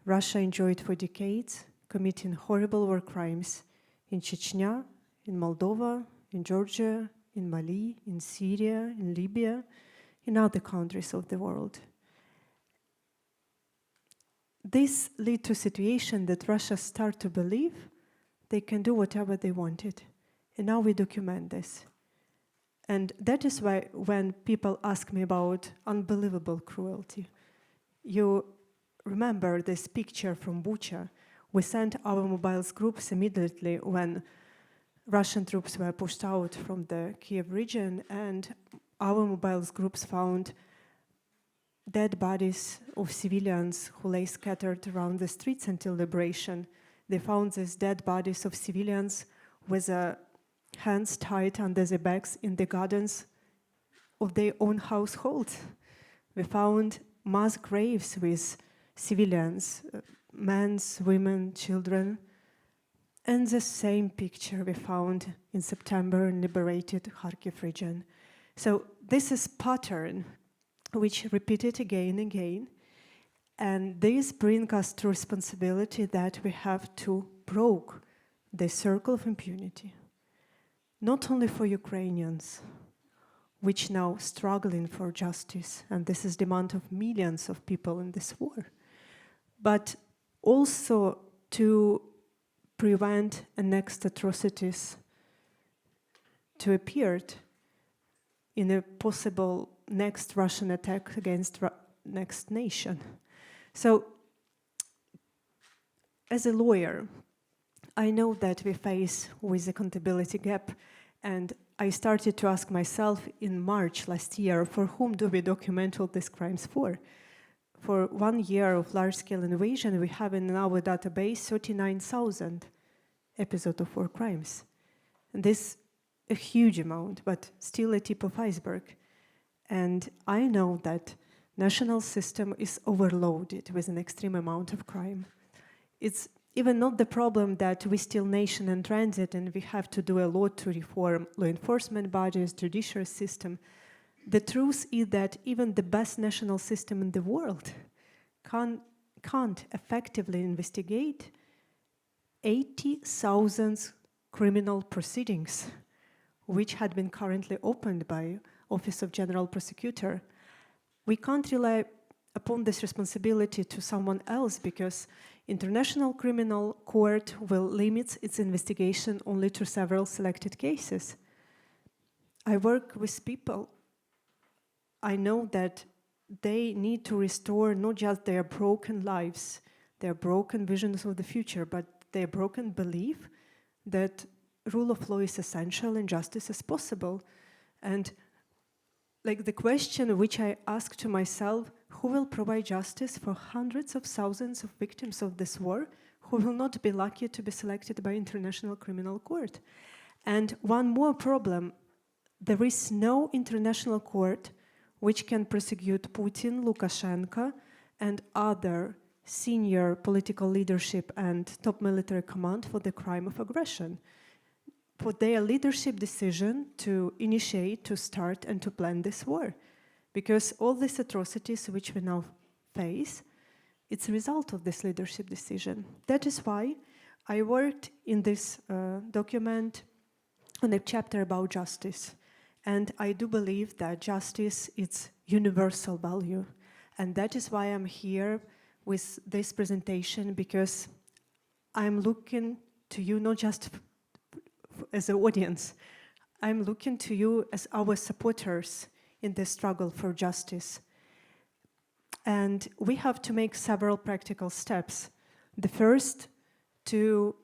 Russia enjoyed for decades, committing horrible war crimes in Chechnya, in Moldova, in Georgia, in Mali, in Syria, in Libya, in other countries of the world. This led to a situation that Russia started to believe they can do whatever they wanted. And now we document this. And that is why when people ask me about unbelievable cruelty, you remember this picture from Bucha. We sent our mobiles groups immediately when Russian troops were pushed out from the Kyiv region, and our mobiles groups found dead bodies of civilians who lay scattered around the streets until liberation. They found these dead bodies of civilians with hands tied under their backs in the gardens of their own households. We found mass graves with civilians, men, women, children. And the same picture we found in September in liberated Kharkiv region. So this is pattern which repeated again and again. And this brings us to responsibility that we have to break the circle of impunity. Not only for Ukrainians, which now struggling for justice, and this is demand of millions of people in this war, but also to prevent next atrocities to appear in a possible next Russian attack against next nation. So, as a lawyer, I know that we face with accountability gap, and I started to ask myself in March last year, for whom do we document all these crimes for? for 1 year of large-scale invasion, we have in our database 39,000 episodes of war crimes. And this a huge amount, but still a tip of iceberg. And I know that national system is overloaded with an extreme amount of crime. It's even not the problem that we still nation in transit and we have to do a lot to reform law enforcement budgets, judicial system. The truth is that even the best national system in the world can't effectively investigate 80,000 criminal proceedings, which had been currently opened by Office of General Prosecutor. We can't rely upon this responsibility to someone else because International Criminal Court will limit its investigation only to several selected cases. I work with people. I know that they need to restore not just their broken lives, their broken visions of the future, but their broken belief that rule of law is essential and justice is possible. And like the question which I ask to myself, who will provide justice for hundreds of thousands of victims of this war who will not be lucky to be selected by International Criminal Court? And one more problem, there is no international court which can prosecute Putin, Lukashenko, and other senior political leadership and top military command for the crime of aggression, for their leadership decision to initiate, to start, and to plan this war. Because all these atrocities which we now face, it's a result of this leadership decision. That is why I worked in this document on a chapter about justice. And I do believe that justice is universal value. And that is why I'm here with this presentation, because I'm looking to you not just as an audience, I'm looking to you as our supporters in the struggle for justice. And we have to make several practical steps. The first, to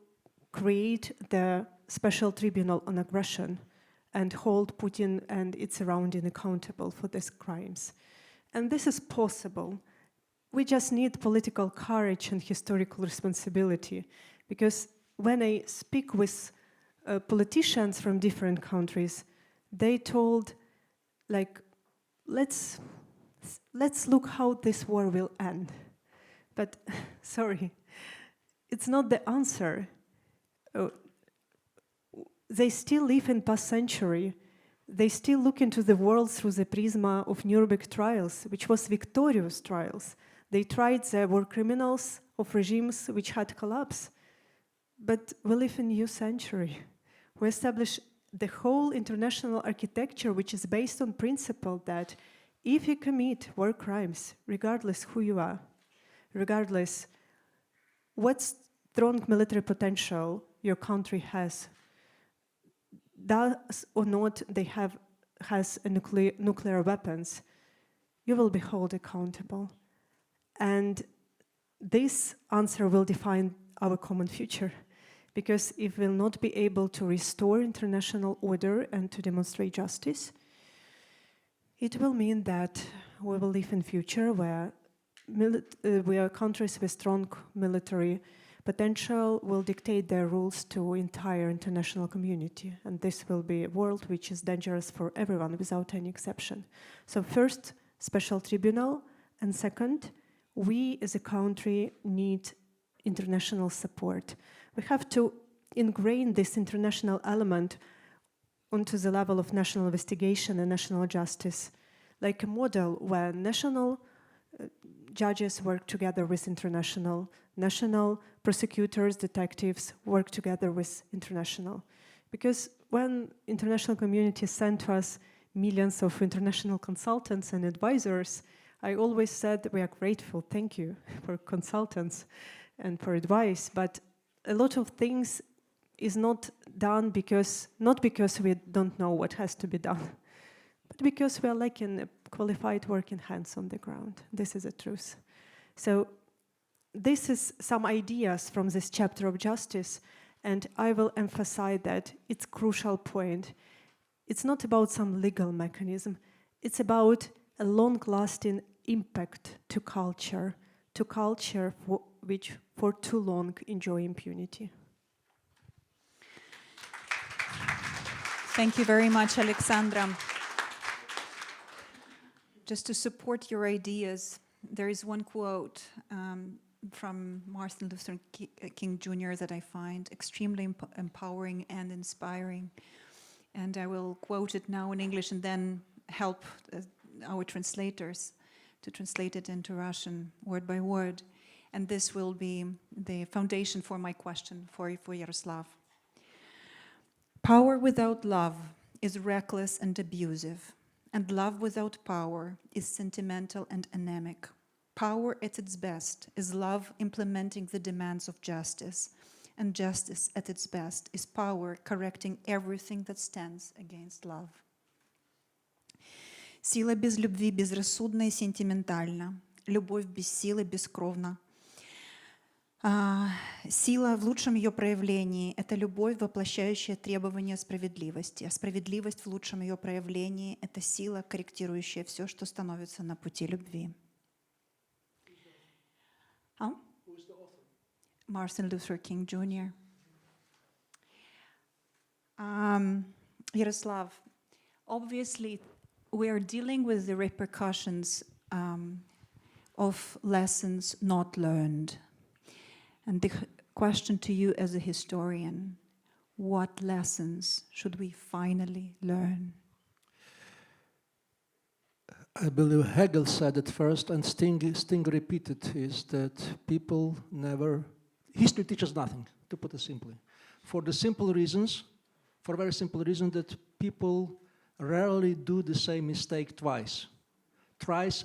create the special tribunal on aggression and hold Putin and its surrounding accountable for these crimes. And this is possible. We just need political courage and historical responsibility, because when I speak with politicians from different countries, they told, like, let's look how this war will end. But sorry, it's not the answer. They still live in past century. They still look into the world through the prisma of Nuremberg trials, which was victorious trials. They tried the war criminals of regimes which had collapsed. But we live in a new century. We establish the whole international architecture which is based on principle that if you commit war crimes, regardless who you are, regardless what strong military potential your country has, does or not they has a nuclear weapons, you will be held accountable. And this answer will define our common future. Because if we'll not be able to restore international order and to demonstrate justice, it will mean that we will live in future where countries with strong military potential will dictate their rules to entire international community. And this will be a world which is dangerous for everyone without any exception. So first, special tribunal, and second, we as a country need international support. We have to ingrain this international element onto the level of national investigation and national justice, like a model where national judges work together with international, national prosecutors, detectives work together with international. Because when international community sent to us millions of international consultants and advisors, I always said we are grateful, thank you for consultants and for advice, but a lot of things is not done not because we don't know what has to be done, but because we are lacking qualified working hands on the ground. This is the truth. So this is some ideas from this chapter of justice, and I will emphasize that it's a crucial point. It's not about some legal mechanism. It's about a long-lasting impact to culture which for too long enjoy impunity. Thank you very much, Alexandra. Just to support your ideas, there is one quote from Martin Luther King Jr. that I find extremely empowering and inspiring. And I will quote it now in English and then help our translators to translate it into Russian word by word. And this will be the foundation for my question for Yaroslav. Power without love is reckless and abusive, and love without power is sentimental and anemic. Power at its best is love implementing the demands of justice, and justice at its best is power correcting everything that stands against love. Сила без любви безрассудна и сентиментальна, любовь без силы бескровна. Сила в лучшем ее проявлении – это любовь, воплощающая требования справедливости, а справедливость в лучшем ее проявлении – это сила, корректирующая все, что становится на пути любви. Martin Luther King Jr. Yaroslav, obviously we are dealing with the repercussions of lessons not learned. And the question to you as a historian, what lessons should we finally learn? I believe Hegel said it first, and Sting repeated, is that people never... History teaches nothing, to put it simply. For very simple reason that people rarely do the same mistake twice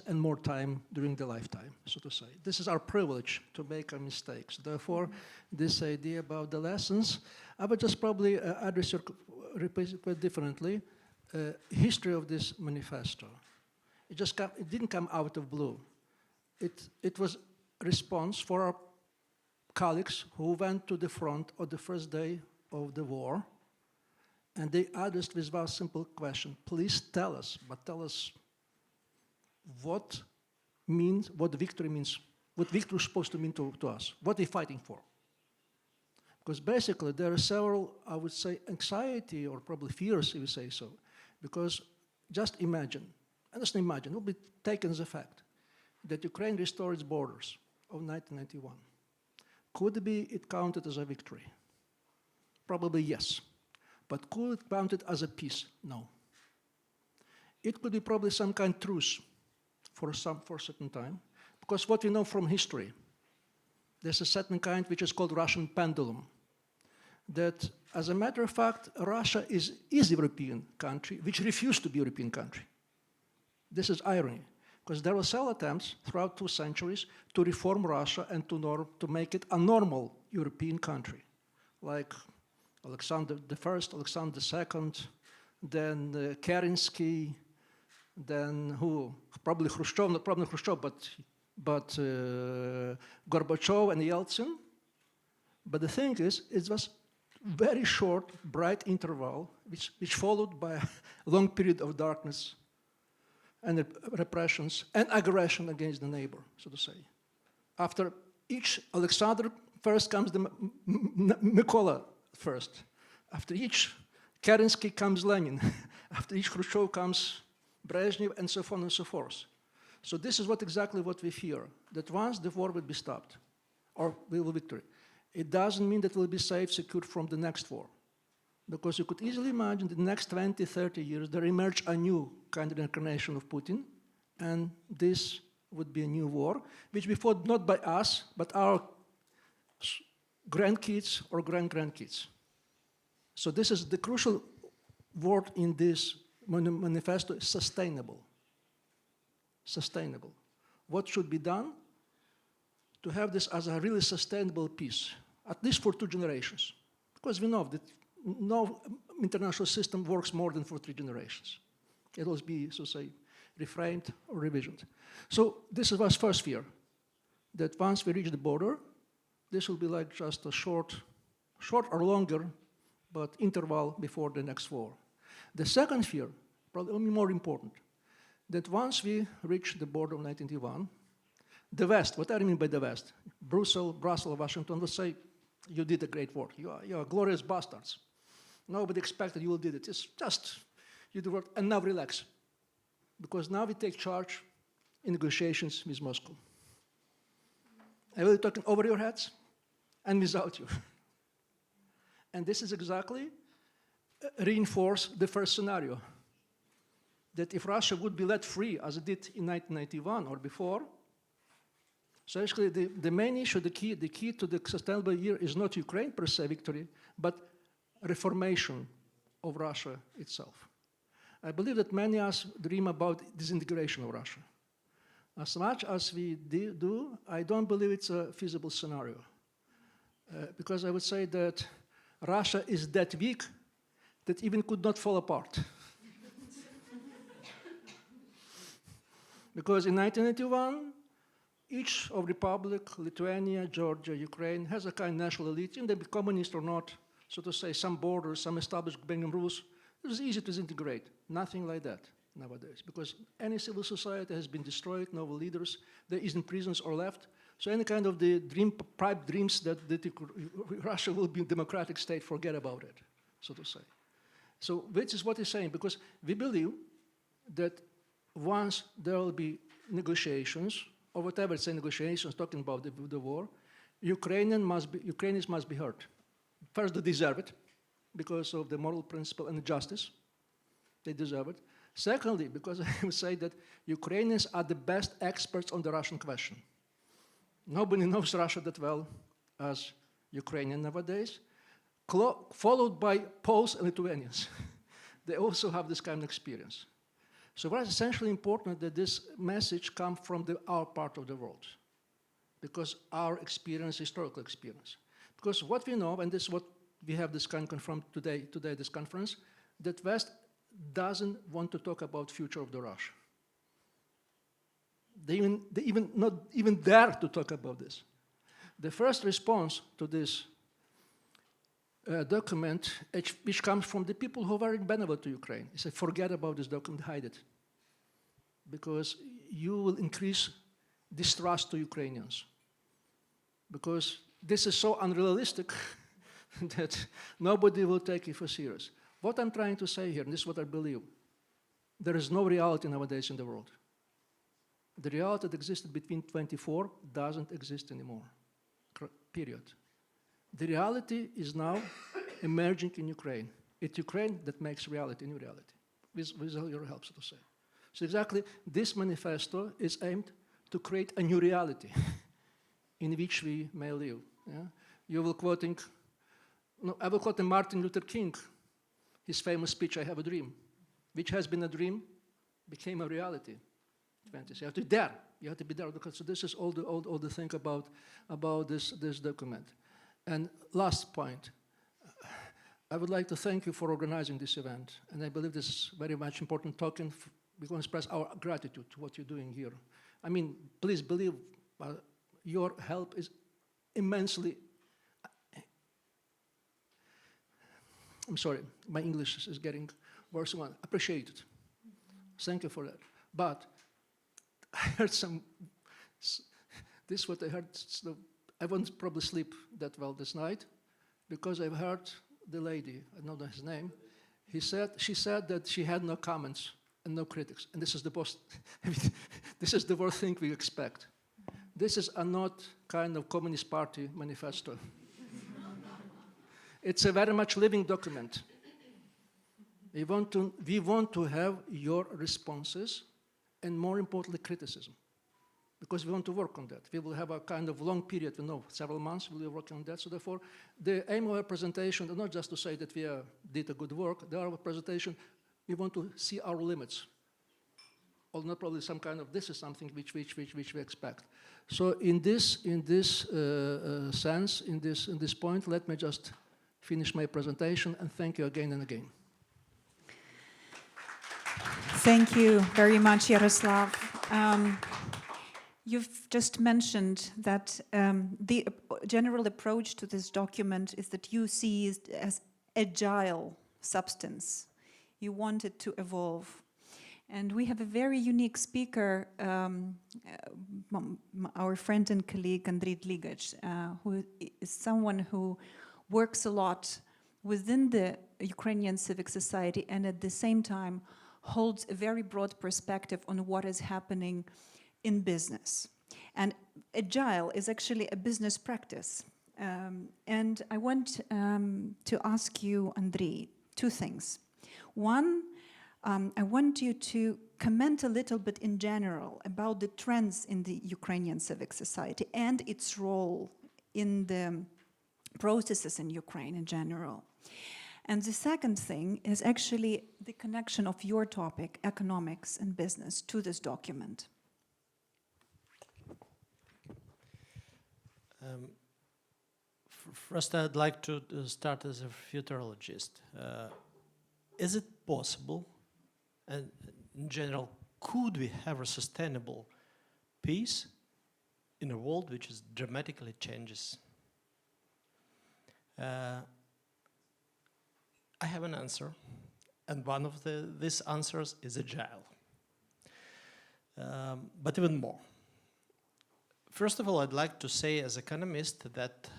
and more time during their lifetime, so to say. This is our privilege to make our mistakes. Therefore, this idea about the lessons, I would just probably address your replace it quite differently. History of this manifesto. It didn't come out of blue. It was a response for our colleagues who went to the front on the first day of the war, and they addressed with one simple question: please tell us, but tell us what victory means, what victory is supposed to mean to us, what we're fighting for. Because basically there are several, I would say, anxiety or probably fears, if you say so. Because just imagine, it will be taken as a fact that Ukraine restored its borders of 1991. Could it counted as a victory? Probably yes. But could it counted as a peace? No. It could be probably some kind of truce for a certain time, because what we know from history, there's a certain kind which is called Russian pendulum, that as a matter of fact, Russia is a European country which refused to be a European country. This is irony, because there were several attempts throughout 2 centuries to reform Russia and to make it a normal European country, like Alexander I, Alexander II, then Kerensky, then who? Probably Khrushchev, not probably Khrushchev, but Gorbachev and Yeltsin. But the thing is, it was very short, bright interval, which followed by a long period of darkness and repressions and aggression against the neighbor, so to say. After each Alexander first comes the Mykola first. After each Kerensky comes Lenin. After each Khrushchev comes Brezhnev, and so on and so forth. So this is exactly what we fear, that once the war will be stopped, or we will victory, it doesn't mean that we'll be safe, secured from the next war. Because you could easily imagine that in the next 20, 30 years, there emerge a new kind of incarnation of Putin, and this would be a new war, which we fought not by us, but our grandkids or grand-grandkids. So this is the crucial word in this manifesto, sustainable. Sustainable. What should be done to have this as a really sustainable peace, at least for 2 generations? Because we know that no international system works more than for 3 generations. It will be, so to say, reframed or revisioned. So this is our first fear, that once we reach the border, this will be like just a short or longer, but interval before the next war. The second fear, probably only more important, that once we reach the border of 1991, the West, what I mean by the West, Brussels, Washington will say, you did a great work. You are glorious bastards. Nobody expected you will do it. It's just, you do work, and now relax. Because now we take charge in negotiations with Moscow. I will be talking over your heads and without you. And this is exactly reinforce the first scenario. That if Russia would be let free, as it did in 1991 or before, so actually the main issue, the key to the sustainable year is not Ukraine per se victory, but reformation of Russia itself. I believe that many of us dream about disintegration of Russia. As much as we do, I don't believe it's a feasible scenario. Because I would say that Russia is that weak that even could not fall apart. Because in 1981, each of Republic, Lithuania, Georgia, Ukraine, has a kind of national elite, and they be communist or not, so to say, some borders, some established banking rules. It was easy to disintegrate. Nothing like that nowadays, because any civil society has been destroyed, no leaders, there isn't prisons or left. So any kind of the pipe dreams that Russia will be a democratic state, forget about it, so to say. So which is what he's saying, because we believe that once there will be negotiations, or whatever it's negotiations, talking about the war, Ukrainians must be heard. First, they deserve it, because of the moral principle and the justice. They deserve it. Secondly, because I would say that Ukrainians are the best experts on the Russian question. Nobody knows Russia that well as Ukrainian nowadays, followed by Poles and Lithuanians. They also have this kind of experience. So what is essentially important that this message comes from our part of the world, because our experience, historical experience. Because what we know, and this is what we have this kind of confirmed today, this conference, that West doesn't want to talk about future of the Russia. They even not even dare to talk about this. The first response to this document, which comes from the people who are very benevolent to Ukraine, is say, forget about this document, hide it, because you will increase distrust to Ukrainians. Because this is so unrealistic that nobody will take it for serious. What I'm trying to say here, and this is what I believe, there is no reality nowadays in the world. The reality that existed between 24 doesn't exist anymore, period. The reality is now emerging in Ukraine. It's Ukraine that makes reality, new reality, with all your help, so to say. So exactly, this manifesto is aimed to create a new reality in which we may live. Yeah? You will quoting, no, I will quote Martin Luther King, his famous speech, I Have a Dream, which has been a dream, became a reality. You have to be there. You have to be there. So this is all the thing about this document. And last point, I would like to thank you for organizing this event. And I believe this is very much important talking. We want to express our gratitude to what you're doing here. I mean, please believe your help is immensely. I'm sorry, my English is getting worse. Appreciate it. Thank you for that. But I heard this is what I heard. I won't probably sleep that well this night, because I've heard the lady, I don't know his name, she said that she had no comments and no critics. And this is the most, this is the worst thing we expect. This is a not kind of Communist Party manifesto. It's a very much living document. We want to have your responses, and more importantly, criticism, because we want to work on that. We will have a kind of long period, several months, we will work on that. So therefore, the aim of our presentation is not just to say that we did a good work. Our presentation, we want to see our limits, or not probably some kind of, this is something which we expect. So in this sense, in this point, let me just finish my presentation, and thank you again and again. Thank you very much, Yaroslav. You've just mentioned that the general approach to this document is that you see it as agile substance. You want it to evolve. And we have a very unique speaker, our friend and colleague Andrii Dligach, who is someone who works a lot within the Ukrainian civic society and at the same time holds a very broad perspective on what is happening in business. And agile is actually a business practice. And I want to ask you, Andrii, two things. One, I want you to comment a little bit in general about the trends in the Ukrainian civic society and its role in the processes in Ukraine in general. And the second thing is actually the connection of your topic, economics and business, to this document. First, I'd like to start as a futurologist. Is it possible, and in general, could we have a sustainable peace in a world which is dramatically changes? I have an answer, and one of these answers is agile. But even more. First of all, I'd like to say as economist that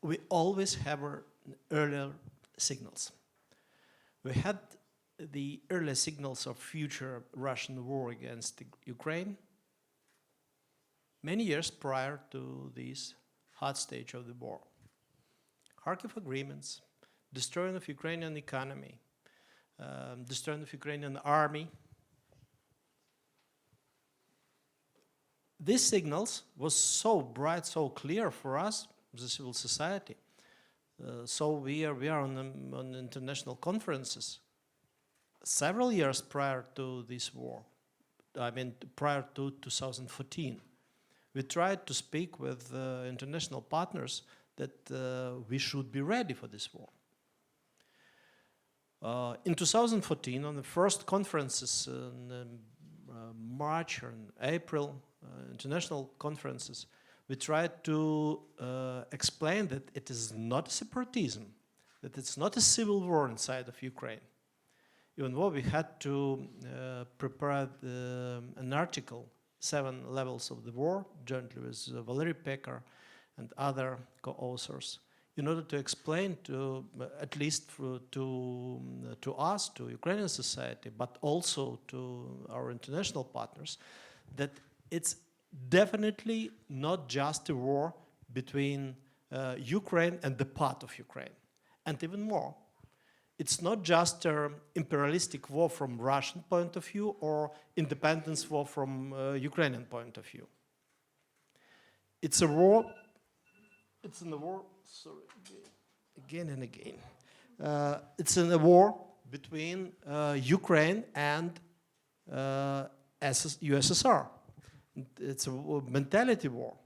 we always have earlier signals. We had the early signals of future Russian war against Ukraine many years prior to this hot stage of the war. Kharkiv agreements, destroying of Ukrainian economy, destroying of Ukrainian army. These signals was so bright, so clear for us, the civil society. So we are on international conferences several years prior to this war. I mean, prior to 2014. We tried to speak with international partners that we should be ready for this war. In 2014, on the first conferences in March and April, international conferences, we tried to explain that it is not separatism, that it's not a civil war inside of Ukraine. Even though we had to prepare an article, 7 Levels of the War, jointly with Valery Pekar and other co-authors, in order to explain to, at least to us, to Ukrainian society, but also to our international partners, that it's definitely not just a war between Ukraine and the part of Ukraine. And even more, it's not just an imperialistic war from Russian point of view or independence war from Ukrainian point of view. It's a war, it's in a war, sorry, again and again. It's in a war between Ukraine and USSR. It's a mentality war.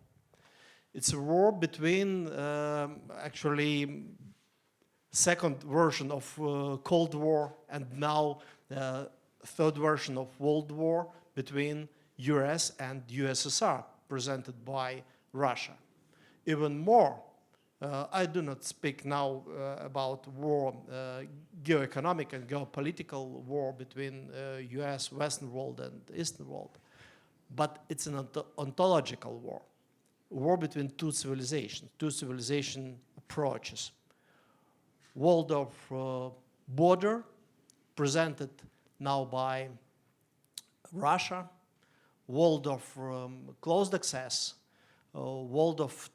It's a war between actually second version of Cold War and now third version of World War between US and USSR presented by Russia. Even more, I do not speak now about war, geoeconomic and geopolitical war between US, Western world and Eastern world. But it's an ontological war, war between two civilization approaches. World of border, presented now by Russia, world of closed access, world of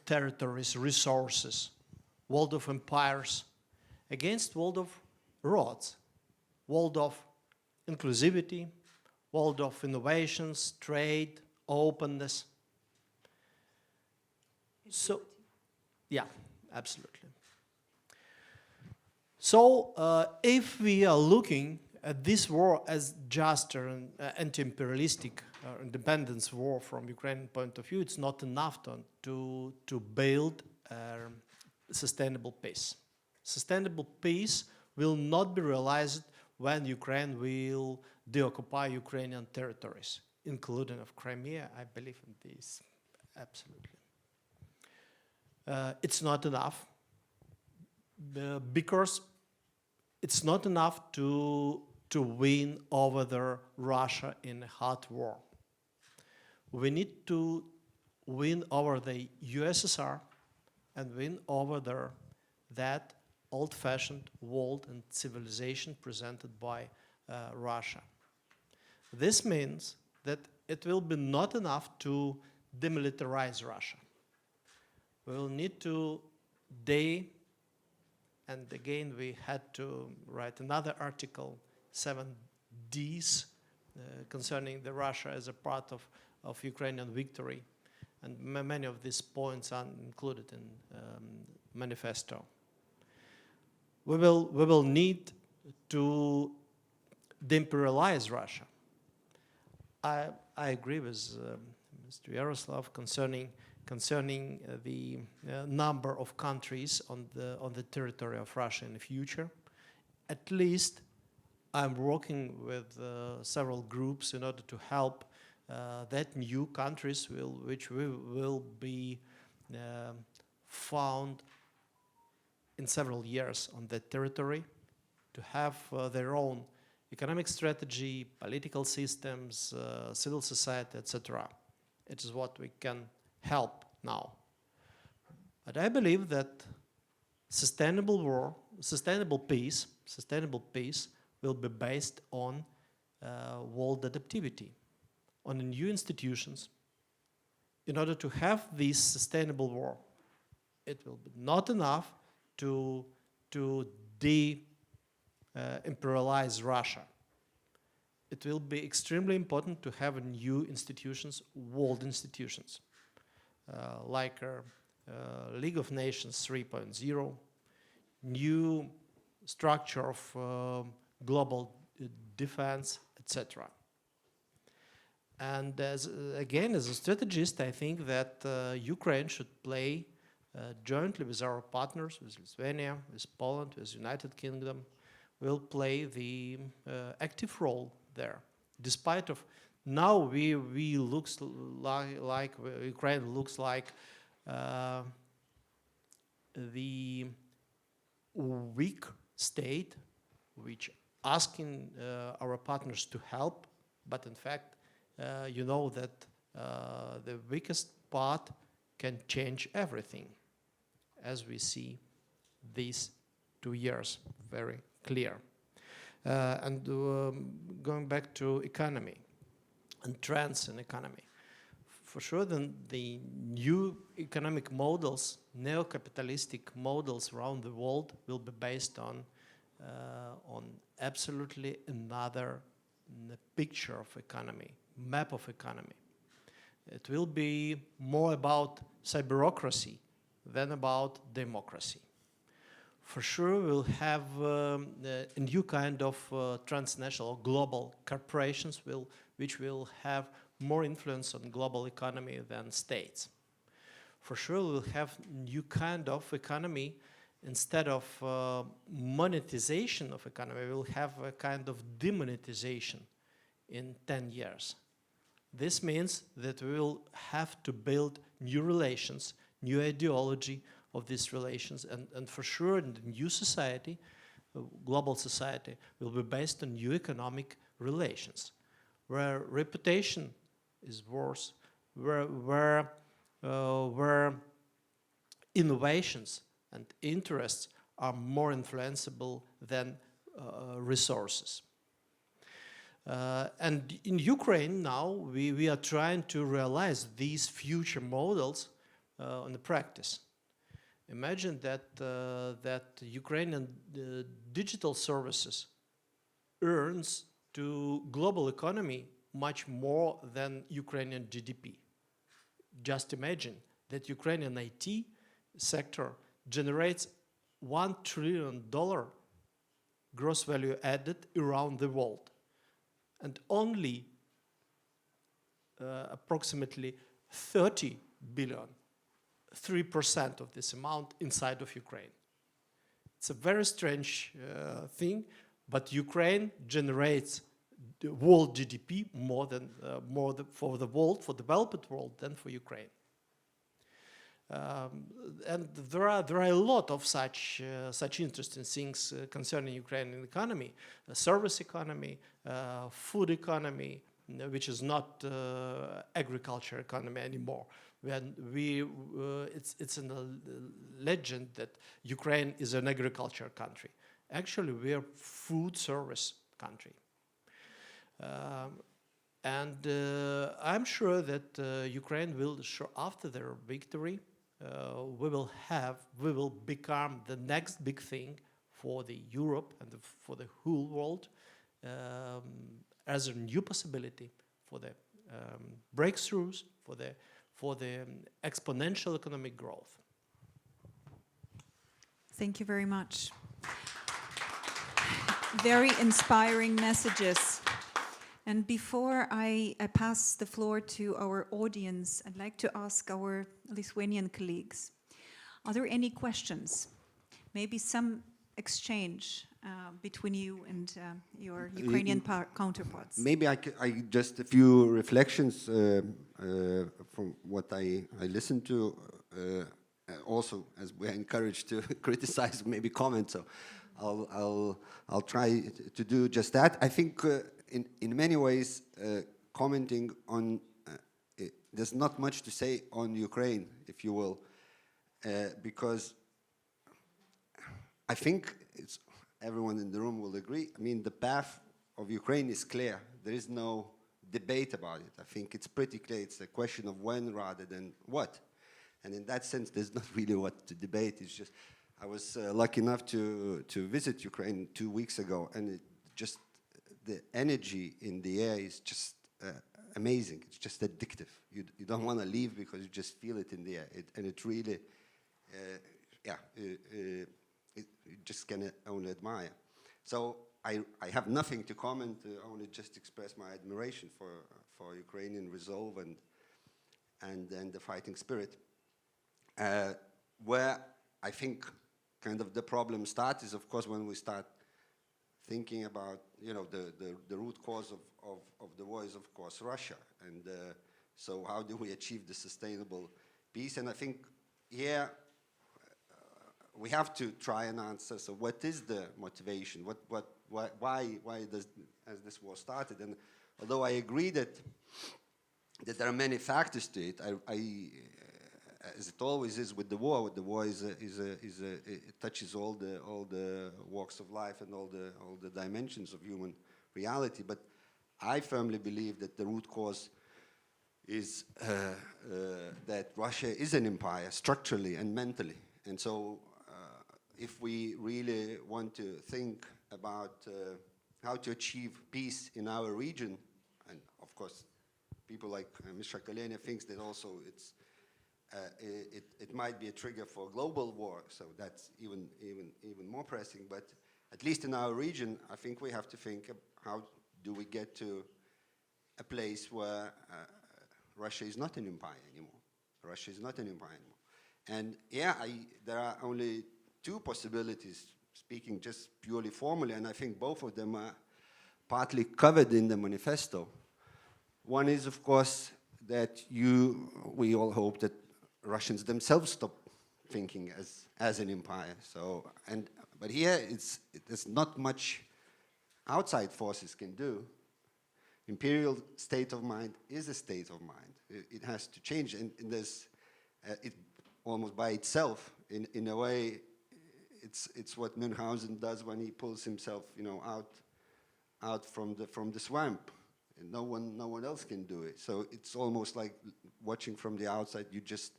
territories, resources, world of empires, against world of roads, world of inclusivity, world of innovations, trade, openness. So, yeah, absolutely. So, if we are looking at this war as just an anti-imperialistic independence war from Ukrainian point of view, it's not enough to build sustainable peace. Sustainable peace will not be realized when Ukraine will deoccupy Ukrainian territories, including of Crimea. I believe in this, absolutely. It's not enough because it's not enough to to win over the Russia in a hot war. We need to win over the USSR and win over that old-fashioned world and civilization presented by Russia. This means that it will be not enough to demilitarize Russia. We will need to and again we had to write another article, 7 Ds, concerning the Russia as a part of Ukrainian victory. And many of these points are included in Manifesto. We will need to deimperialize Russia. I agree with Mr. Yaroslav concerning the number of countries on the territory of Russia in the future. At least I'm working with several groups in order to help that new countries which will be found in several years on that territory to have their own economic strategy, political systems, civil society, etc. It is what we can help now. But I believe that sustainable peace will be based on world adaptivity, on new institutions. In order to have this sustainable war, it will be not enough to imperialize Russia. It will be extremely important to have new institutions, world institutions, like League of Nations 3.0, new structure of global defense, etc. And again, as a strategist, I think that Ukraine should play jointly with our partners, with Lithuania, with Poland, with United Kingdom, will play the active role there. Despite of now we looks like Ukraine looks like the weak state, which asking our partners to help, but in fact, you know that the weakest part can change everything, as we see these 2 years very clear. And going back to economy and trends in economy, for sure the new economic models, neo-capitalistic models around the world will be based on absolutely another picture of economy, map of economy. It will be more about cyberocracy than about democracy. For sure, we'll have a new kind of transnational global corporations which will have more influence on global economy than states. For sure, we'll have new kind of economy. Instead of monetization of economy, we'll have a kind of demonetization in 10 years. This means that we will have to build new relations, new ideology of these relations, and for sure in the new society, global society, will be based on new economic relations, where reputation is worse, where innovations and interests are more influenceable than resources. And in Ukraine now, we are trying to realize these future models in the practice. Imagine that Ukrainian digital services earns to global economy much more than Ukrainian GDP. Just imagine that Ukrainian IT sector generates $1 trillion gross value added around the world, and only approximately 30 billion, 3% of this amount inside of Ukraine. It's a very strange thing, but Ukraine generates the world GDP more than for the world, for developed world, than for Ukraine. And there are a lot of such interesting things concerning Ukrainian economy, service economy, food economy, which is not agriculture economy anymore. When it's in a legend that Ukraine is an agriculture country. Actually, we are food service country. And I'm sure that Ukraine will, after their victory, we will become the next big thing for the Europe and for the whole world as a new possibility for the breakthroughs, for the exponential economic growth. Thank you very much. Very inspiring messages. And before I pass the floor to our audience, I'd like to ask our Lithuanian colleagues, are there any questions? Maybe some exchange between you and your Ukrainian counterparts. Maybe I just a few reflections from what I listened to. Also, as we're encouraged to criticize, maybe comment. So I'll try to do just that. I think in many ways, commenting on there's not much to say on Ukraine, if you will, because I think everyone in the room will agree. I mean, the path of Ukraine is clear. There is no debate about it. I think it's pretty clear. It's a question of when rather than what. And in that sense, there's not really what to debate. It's just, I was lucky enough to visit Ukraine 2 weeks ago, and just the energy in the air is just amazing. It's just addictive. You don't want to leave because you just feel it in the air. And it really, you just can only admire. So I have nothing to comment, only just express my admiration for Ukrainian resolve and the fighting spirit. Where I think kind of the problem starts is, of course, when we start thinking about, you know, the root cause of the war is, of course, Russia. And so how do we achieve the sustainable peace? And I think here we have to try and answer, so what is the motivation? Why has this war started? And although I agree that there are many factors to it, as it always is with the war it touches all the walks of life and all the dimensions of human reality. But I firmly believe that the root cause is that Russia is an empire structurally and mentally. And so if we really want to think about how to achieve peace in our region, and of course people like Mr. Kalenia thinks that also it might be a trigger for global war, so that's even more pressing. But at least in our region, I think we have to think how do we get to a place where Russia is not an empire anymore. Russia is not an empire anymore. And yeah, there are only two possibilities, speaking just purely formally, and I think both of them are partly covered in the manifesto. One is, of course, that we all hope that Russians themselves stop thinking as an empire. So, but here there's not much outside forces can do. Imperial state of mind is a state of mind. It has to change, and there's it almost by itself, in a way. It's what Münchhausen does when he pulls himself, you know, out from the swamp, and no one else can do it. So it's almost like watching from the outside. You just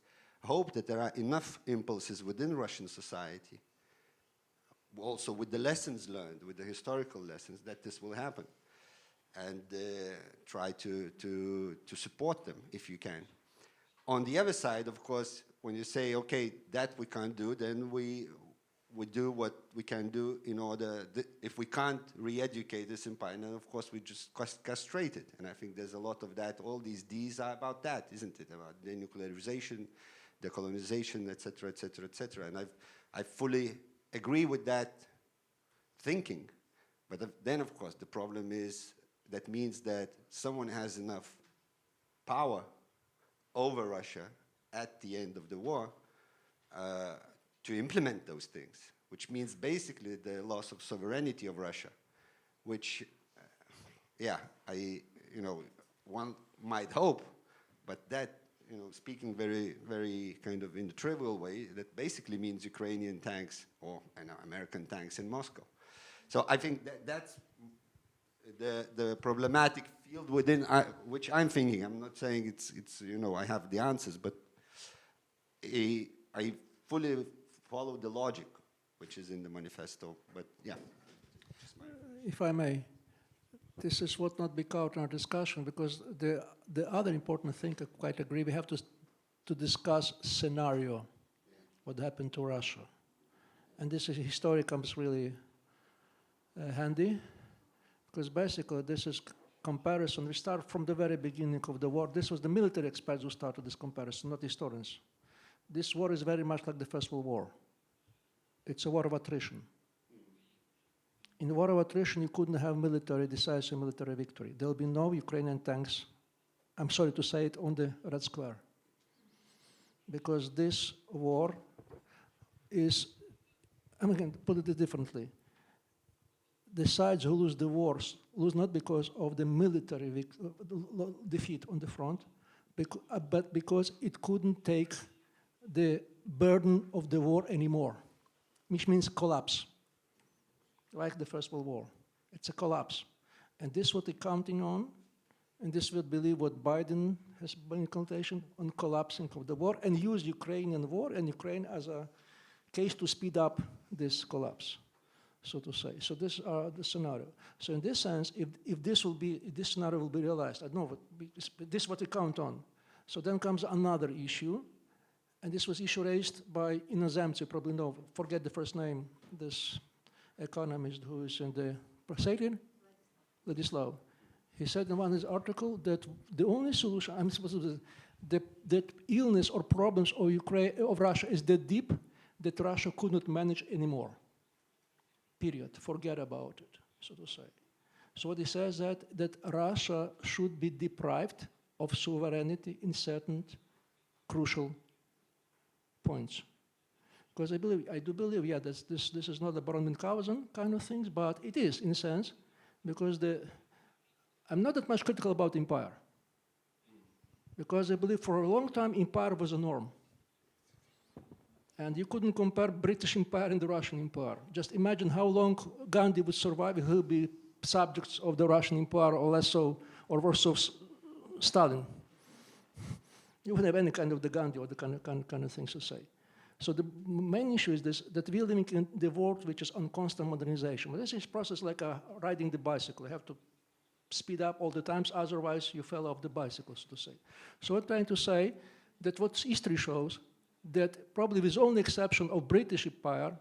hope that there are enough impulses within Russian society, also with the lessons learned, with the historical lessons, that this will happen, and try to support them if you can. On the other side, of course, when you say, okay, that we can't do, then we do what we can do in order, if we can't re-educate this empire, then of course we just castrate it. And I think there's a lot of that. All these Ds are about that, isn't it? About denuclearization, decolonization, etc., etc., etc. And I fully agree with that thinking. But then, of course, the problem is that means that someone has enough power over Russia at the end of the war to implement those things, which means basically the loss of sovereignty of Russia, which, one might hope, but that, speaking very, very kind of in a trivial way, that basically means Ukrainian tanks or American tanks in Moscow. So I think that's the problematic field within which I'm thinking. I'm not saying it's I have the answers, but I fully follow the logic which is in the manifesto. But yeah. If I may, this is what not be caught in our discussion, because the other important thing, I quite agree, we have to discuss scenario, what happened to Russia. And this is history comes really handy, because basically this is comparison. We start from the very beginning of the war. This was the military experts who started this comparison, not historians. This war is very much like the First World War. It's a war of attrition. In the war of attrition, you couldn't have decisive military victory. There will be no Ukrainian tanks, I'm sorry to say it, on the Red Square. Because this war is, I'm going to put it differently. The sides who lose the wars lose not because of the military defeat on the front, but because it couldn't take the burden of the war anymore, which means collapse. Like the First World War. It's a collapse. And this is what they're counting on, and this would believe what Biden has been in consultation on collapsing of the war, and use Ukrainian war and Ukraine as a case to speed up this collapse, so to say. So this are the scenario. So in this sense, if this scenario will be realized, I don't know, this is what we count on. So then comes another issue, and this was issue raised by Inozemtsev, you probably know, forget the first name, this economist who is in the Prosecutor, Vladislav. He said in one of his articles that the only solution, I'm supposed to say, that illness or problems of Ukraine, of Russia is that deep that Russia could not manage anymore. Period. Forget about it, so to say. So what he says that Russia should be deprived of sovereignty in certain crucial points. Because I do believe, yeah, this is not a Baron-Munchausen kind of things, but it is, in a sense, because I'm not that much critical about empire. Because I believe for a long time, empire was a norm. And you couldn't compare British Empire and the Russian Empire. Just imagine how long Gandhi would survive if he would be subjects of the Russian Empire, or less so, or worse of Stalin. You wouldn't have any kind of the Gandhi or the kind of things to say. So the main issue is this, that we're living in the world which is on constant modernization. But this is a process like riding the bicycle. You have to speed up all the times, otherwise you fell off the bicycle, so to say. So I'm trying to say that what history shows, that probably with only exception of British Empire,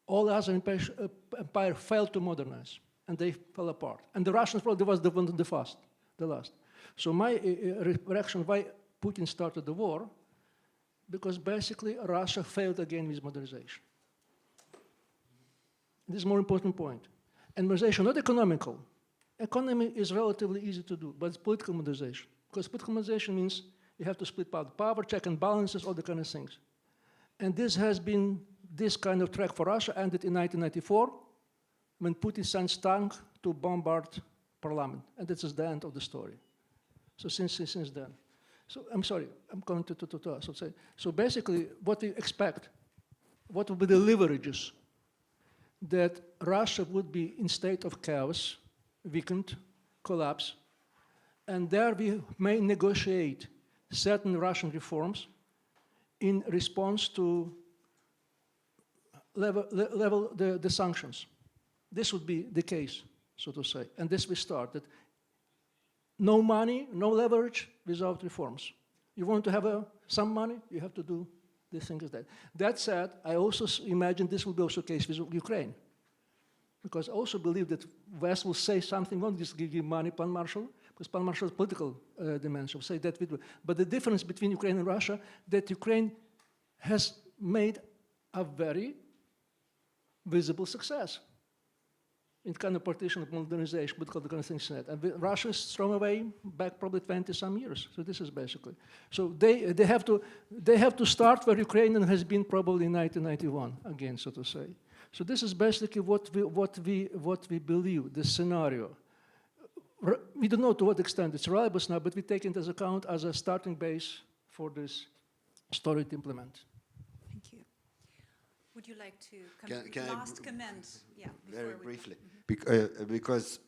all other empire failed to modernize, and they fell apart. And the Russians probably was the last. So my reaction why Putin started the war, because basically Russia failed again with modernization. This is a more important point. And modernization, not economical. Economy is relatively easy to do, but it's political modernization. Because political modernization means you have to split power, check and balances, all the kind of things. And this has been this kind of track for Russia ended in 1994 when Putin sent tanks to bombard parliament. And this is the end of the story. So since then. So I'm sorry, I'm going to say. So basically, what we expect, what would be the leverages that Russia would be in state of chaos, weakened, collapse, and there we may negotiate certain Russian reforms in response to level the sanctions. This would be the case, so to say. And this we started. No money, no leverage without reforms. You want to have some money, you have to do these things. That said, I also imagine this will be also the case with Ukraine. Because I also believe that West will say something, won't just give money, Pan Marshall, because Pan Marshall has political dimension, will say that. But the difference between Ukraine and Russia, that Ukraine has made a very visible success. in kind of partition of modernization, but the kind of things said. And Russia is thrown away back probably 20-some years. So this is basically. So they have to start where Ukrainian has been probably in 1991 again, so to say. So this is basically what we believe, the scenario. We don't know to what extent it's reliable now, but we take it into account as a starting base for this story to implement. Thank you. Would you like to Can last comment? Yeah. Very briefly, because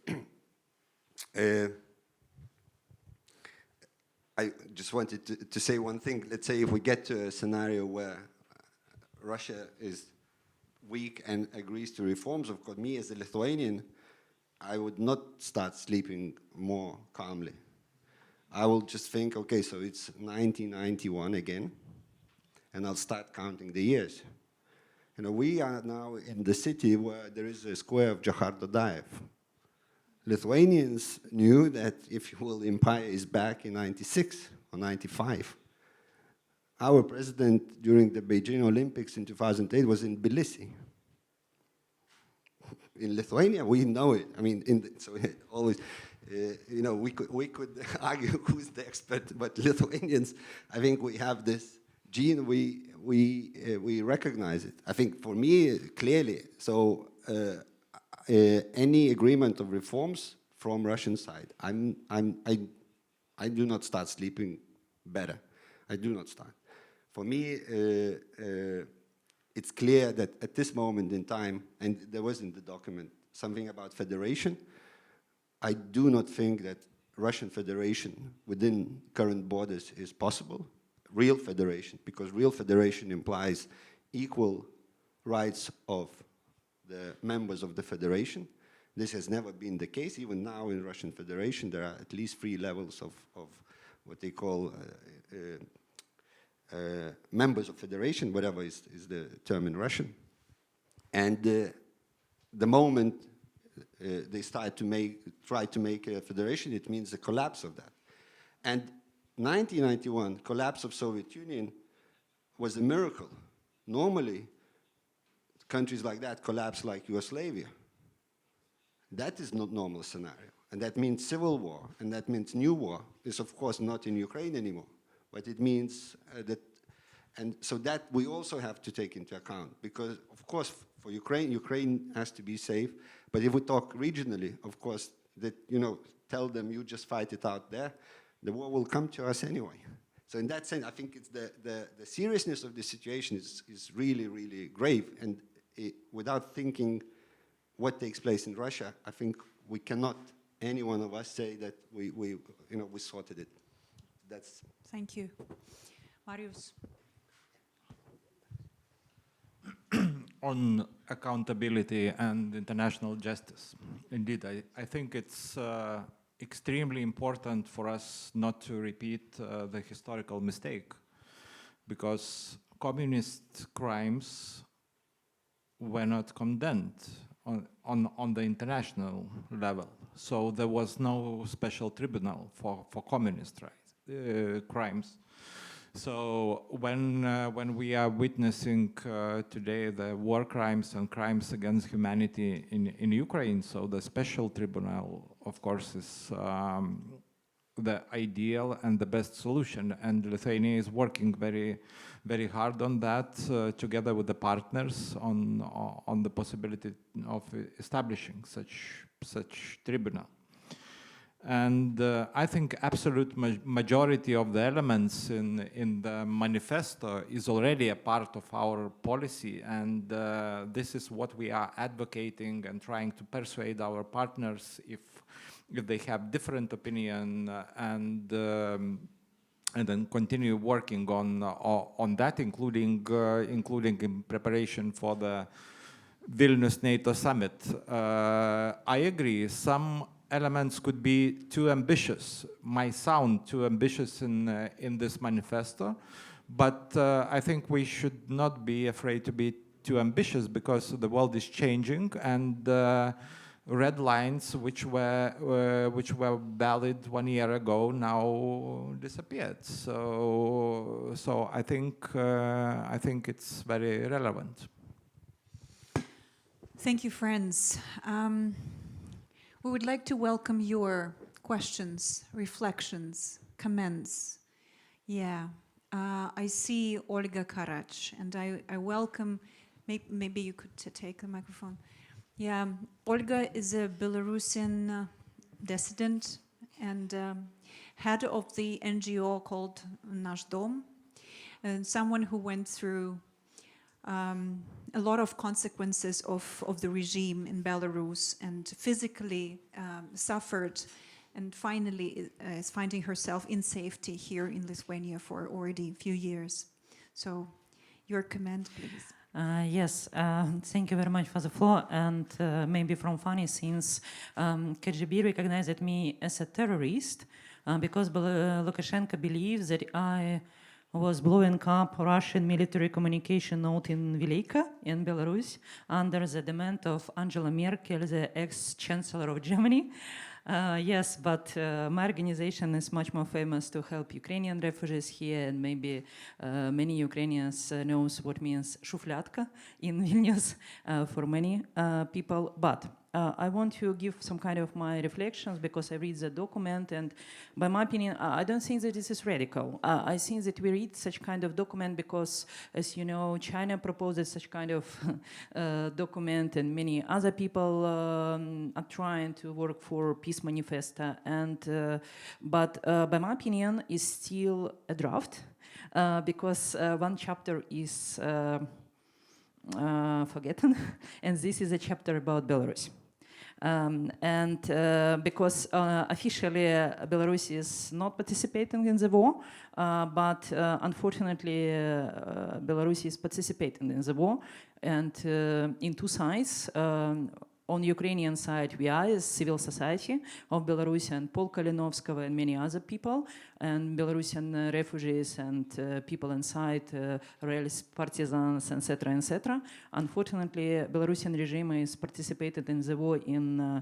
I just wanted to say one thing. Let's say if we get to a scenario where Russia is weak and agrees to reforms, of course, me as a Lithuanian, I would not start sleeping more calmly. I will just think, okay, so it's 1991 again, and I'll start counting the years. You know, we are now in the city where there is a square of Johar Dudayev. Lithuanians knew that, if you will, empire is back in 96 or 95. Our president during the Beijing Olympics in 2008 was in Tbilisi. In Lithuania, we know it. I mean, so always, you know, we could argue who's the expert, but Lithuanians, I think we have this gene. We recognize it. I think for me, clearly. So any agreement of reforms from Russian side, I do not start sleeping better. I do not start. For me, it's clear that at this moment in time, and there was in the document something about federation, I do not think that Russian federation within current borders is possible, real federation, because real federation implies equal rights of the members of the federation. This has never been the case. Even now in Russian Federation, there are at least 3 levels of what they call members of federation, whatever is the term in Russian. And the moment they try to make a federation, it means the collapse of that. And 1991, collapse of Soviet Union was a miracle. Normally, countries like that collapse like Yugoslavia. That is not normal scenario. And that means civil war, and that means new war. It's of course not in Ukraine anymore. But it means that, and so that we also have to take into account, because of course for Ukraine has to be safe. But if we talk regionally, of course, that, you know, tell them you just fight it out there, the war will come to us anyway. So in that sense, I think it's the seriousness of the situation is really, really grave. And without thinking what takes place in Russia, I think we cannot, any one of us, say that we sorted it. That's. Thank you. Marius. On accountability and international justice, indeed, I think it's extremely important for us not to repeat the historical mistake, because communist crimes were not condemned on the international level. So there was no special tribunal for communist crimes. So when we are witnessing today the war crimes and crimes against humanity in Ukraine, so the special tribunal, of course, is the ideal and the best solution. And Lithuania is working very, very hard on that, together with the partners on the possibility of establishing such tribunal. And I think absolute majority of the elements in the manifesto is already a part of our policy, and this is what we are advocating and trying to persuade our partners, if they have different opinion, and then continue working on that, including in preparation for the Vilnius NATO summit. I agree, some elements could be too ambitious, might sound too ambitious in this manifesto, but I think we should not be afraid to be too ambitious, because the world is changing, and red lines which were valid 1 year ago now disappeared. So I think it's very relevant. Thank you, friends. We would like to welcome your questions, reflections, comments. Yeah, I see Olga Karach, and I welcome, maybe you could take the microphone. Yeah, Olga is a Belarusian dissident and head of the NGO called Nasz Dom, and someone who went through a lot of consequences of the regime in Belarus and physically suffered, and finally is finding herself in safety here in Lithuania for already a few years. So your comment, please. Yes, thank you very much for the floor. And maybe from funny scenes, KGB recognized me as a terrorist because Lukashenko believes that I was blowing up Russian military communication node in Vileyka in Belarus under the demand of Angela Merkel, the ex-chancellor of Germany. Yes, but my organization is much more famous to help Ukrainian refugees here, and maybe many Ukrainians knows what means shuflyatka in Vilnius for many people. But I want to give some kind of my reflections because I read the document, and by my opinion, I don't think that this is radical. I think that we read such kind of document because, as you know, China proposes such kind of document, and many other people are trying to work for peace manifesto. And but by my opinion, is still a draft because one chapter is forgotten, and this is a chapter about Belarus. Because officially Belarus is not participating in the war, but unfortunately Belarus is participating in the war, and in two sides. On the Ukrainian side, we are as civil society of Belarus and Paul Kalinovskого and many other people, and Belarusian refugees and people inside, realist partisans, etc., etc. Unfortunately, Belarusian regime is participated in the war in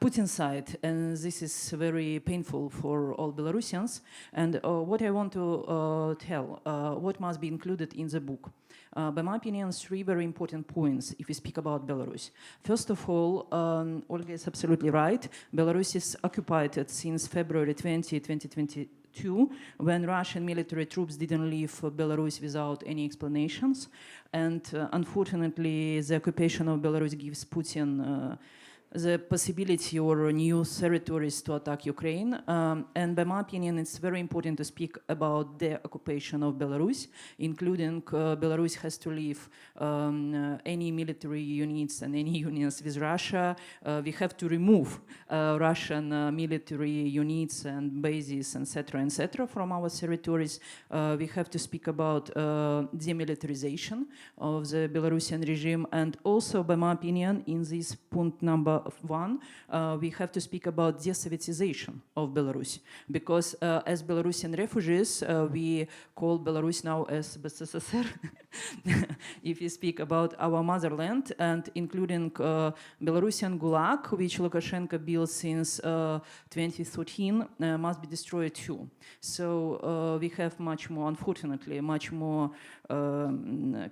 Putin's side, and this is very painful for all Belarusians. And what I want to tell, what must be included in the book. By my opinion, three very important points if we speak about Belarus. First of all, Olga is absolutely right. Belarus is occupied since February 20, 2022, when Russian military troops didn't leave Belarus without any explanations. And unfortunately, the occupation of Belarus gives Putin the possibility or new territories to attack Ukraine. And by my opinion, it's very important to speak about the occupation of Belarus, including Belarus has to leave any military units and any unions with Russia. We have to remove Russian military units and bases, etc., from our territories. We have to speak about demilitarization of the Belarusian regime. And also, by my opinion, in this point number one, we have to speak about de-Sovietization of Belarus, because as Belarusian refugees, we call Belarus now as BSSR. If you speak about our motherland, and including Belarusian Gulag, which Lukashenko built since 2013, must be destroyed too. So we have much more, unfortunately, much more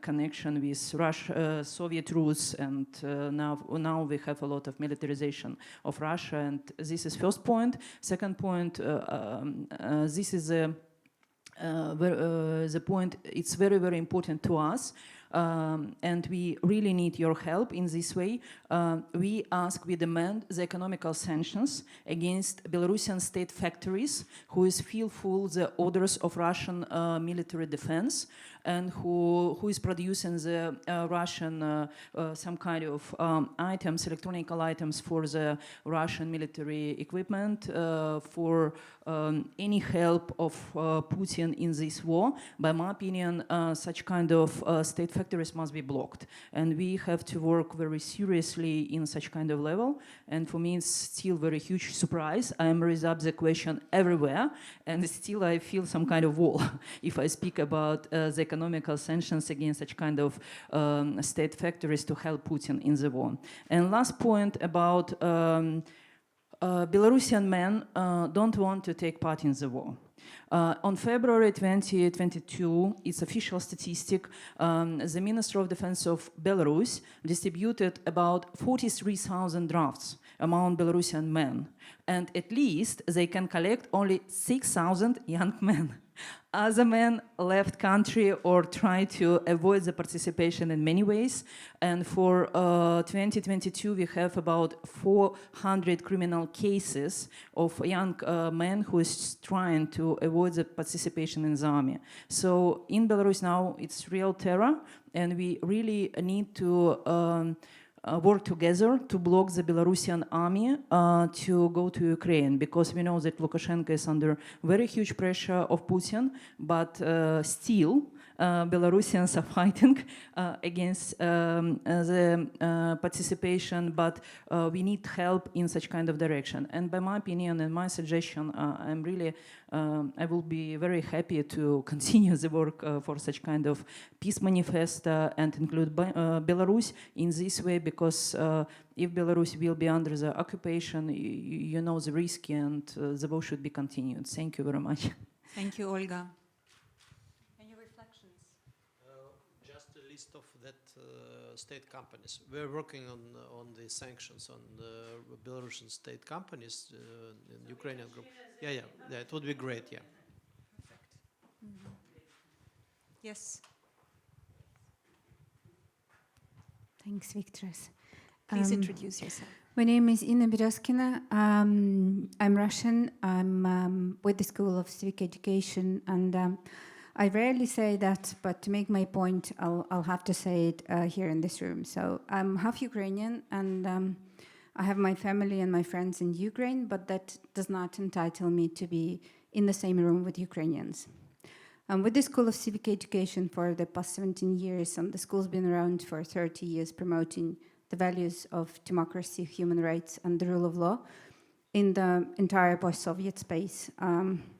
connection with Russia, Soviet roots, and now we have a lot of militarization of Russia, and this is first point. Second point, this is the point. It's very, very important to us. And we really need your help in this way. We demand the economical sanctions against Belarusian state factories who is fulfill the orders of Russian military defense, and who is producing the Russian some kind of items, electronic items for the Russian military equipment, for any help of Putin in this war. By my opinion, such kind of state factories must be blocked, and we have to work very seriously in such kind of level. And for me, it's still very huge surprise. I am raised up the question everywhere, and still I feel some kind of wall if I speak about the economical sanctions against such kind of state factories to help Putin in the war. And last point about Belarusian men don't want to take part in the war. On February 2022, its official statistic, the Minister of Defense of Belarus distributed about 43,000 drafts among Belarusian men, and at least they can collect only 6,000 young men. Other men left country or try to avoid the participation in many ways. And for 2022, we have about 400 criminal cases of young men who is trying to avoid the participation in the army. So in Belarus now, it's real terror, and we really need to work together to block the Belarusian army to go to Ukraine, because we know that Lukashenko is under very huge pressure of Putin, but still Belarusians are fighting against the participation, but we need help in such kind of direction. And by my opinion and my suggestion, I will be very happy to continue the work for such kind of peace manifesto and include Belarus in this way, because if Belarus will be under the occupation, you know the risk, and the war should be continued. Thank you very much. Thank you, Olga. Just a list of that state companies. We're working on the sanctions on the Belarusian state companies in Ukrainian group. Yeah, it would be great, yeah. Perfect. Yes, Thanks, Victoras. please introduce yourself. My name is Inna Berezkina. I'm Russian. I'm with the School of Civic Education, and I rarely say that, but to make my point, I'll have to say it here in this room. So I'm half Ukrainian, and I have my family and my friends in Ukraine, but that does not entitle me to be in the same room with Ukrainians. I'm with the School of Civic Education for the past 17 years, and the school's been around for 30 years promoting the values of democracy, human rights, and the rule of law in the entire post-Soviet space.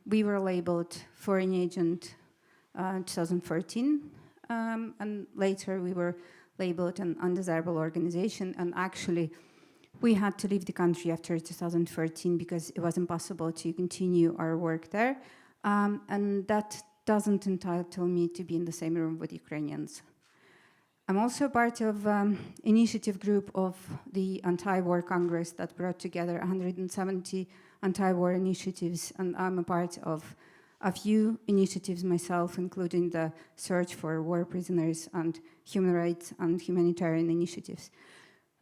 We were labeled foreign agent 2014, and later we were labeled an undesirable organization, and actually we had to leave the country after 2014 because it was impossible to continue our work there, and that doesn't entitle me to be in the same room with Ukrainians. I'm also part of initiative group of the Anti-War Congress that brought together 170 anti-war initiatives, and I'm a part of a few initiatives myself, including the search for war prisoners and human rights and humanitarian initiatives.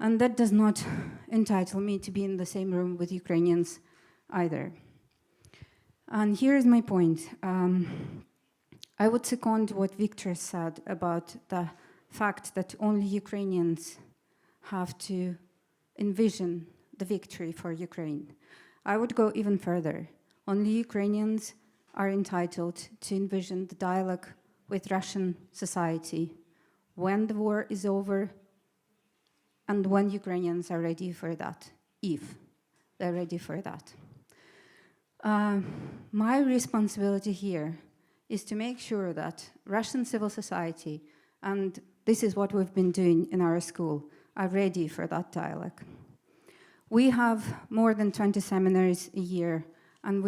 And that does not entitle me to be in the same room with Ukrainians either. And here is my point. I would second what Victor said about the fact that only Ukrainians have to envision the victory for Ukraine. I would go even further. Only Ukrainians are entitled to envision the dialogue with Russian society when the war is over and when Ukrainians are ready for that, if they're ready for that. My responsibility here is to make sure that Russian civil society, and this is what we've been doing in our school, are ready for that dialogue. We have more than 20 seminars a year, and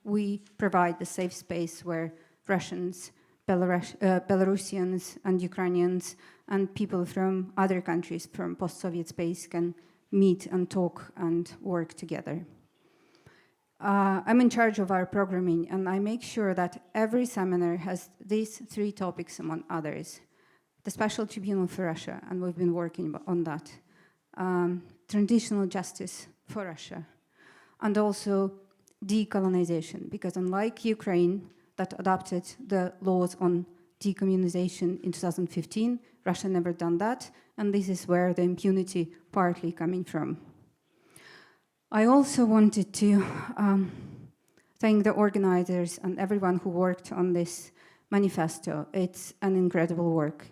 we provide the safe space where Russians, Belarusians, and Ukrainians, and people from other countries from post-Soviet space can meet and talk and work together. I'm in charge of our programming, and I make sure that every seminar has these 3 topics among others. The Special Tribunal for Russia, and we've been working on that. Transitional justice for Russia. And also decolonization, because unlike Ukraine that adopted the laws on decommunization in 2015, Russia never done that, and this is where the impunity partly coming from. I also wanted to thank the organizers and everyone who worked on this manifesto. It's an incredible work.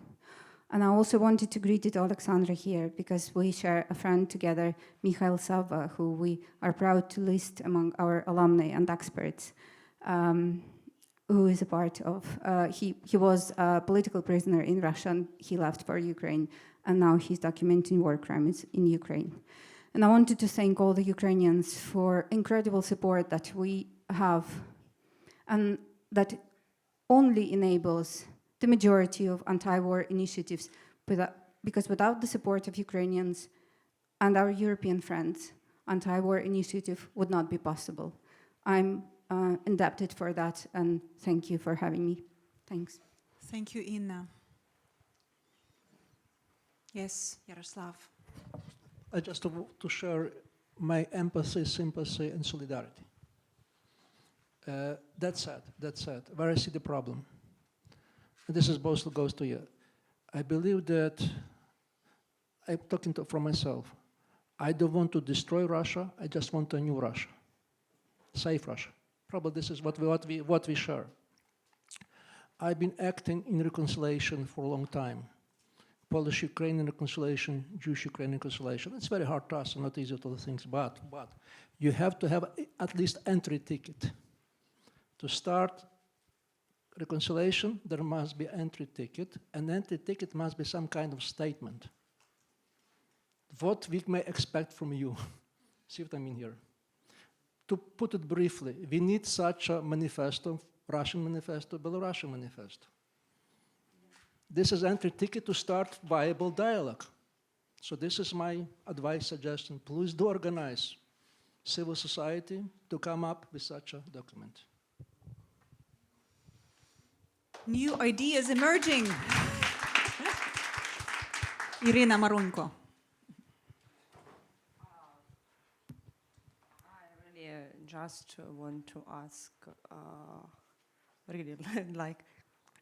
And I also wanted to greet Alexandra here because we share a friend together, Mikhail Sava, who we are proud to list among our alumni and experts, who is a part of, he was a political prisoner in Russia, and he left for Ukraine, and now he's documenting war crimes in Ukraine. And I wanted to thank all the Ukrainians for incredible support that we have, and that only enables the majority of anti-war initiatives, because without the support of Ukrainians and our European friends, anti-war initiative would not be possible. I'm indebted for that, and thank you for having me. Thanks. Thank you, Inna. Yes, Yaroslav. I just want to share my empathy, sympathy, and solidarity. That said, where I see the problem, and this is both goes to you. I believe that, I'm talking from myself, I don't want to destroy Russia, I just want a new Russia, safe Russia. Probably this is what we share. I've been acting in reconciliation for a long time. Polish-Ukrainian reconciliation, Jewish-Ukrainian reconciliation. It's very hard task, not easy to do things, but you have to have at least entry ticket. To start reconciliation, there must be entry ticket, and entry ticket must be some kind of statement. What we may expect from you. See what I mean here? To put it briefly, we need such a manifesto, Russian manifesto, Belarusian manifesto. This is entry ticket to start viable dialogue. So this is my advice, suggestion. Please do organize civil society to come up with such a document. New ideas emerging. Irina Marunko. I really just want to ask, really like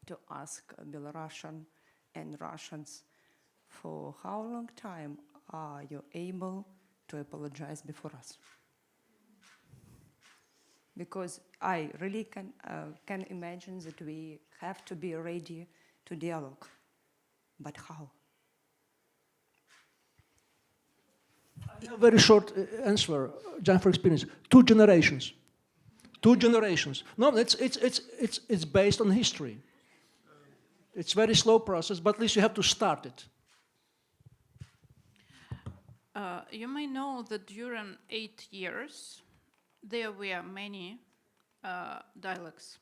to ask Belarusian and Russians, for how long time are you able to apologize before us? Because I really can imagine that we have to be ready to dialogue, but how? I have a very short answer, John, for experience. 2 generations. 2 generations. No, it's based on history. It's a very slow process, but at least you have to start it. You may know that during 8 years, there were many dialogues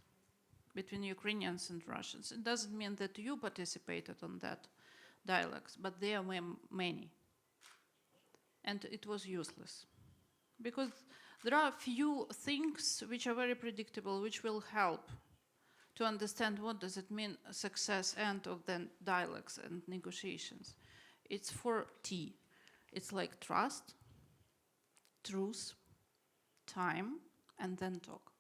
between Ukrainians and Russians. It doesn't mean that you participated on that dialogues, but there were many. And it was useless. Because there are few things which are very predictable, which will help to understand what does it mean success end of the dialogues and negotiations. It's 4 T. It's like trust, truth, time, and then talk.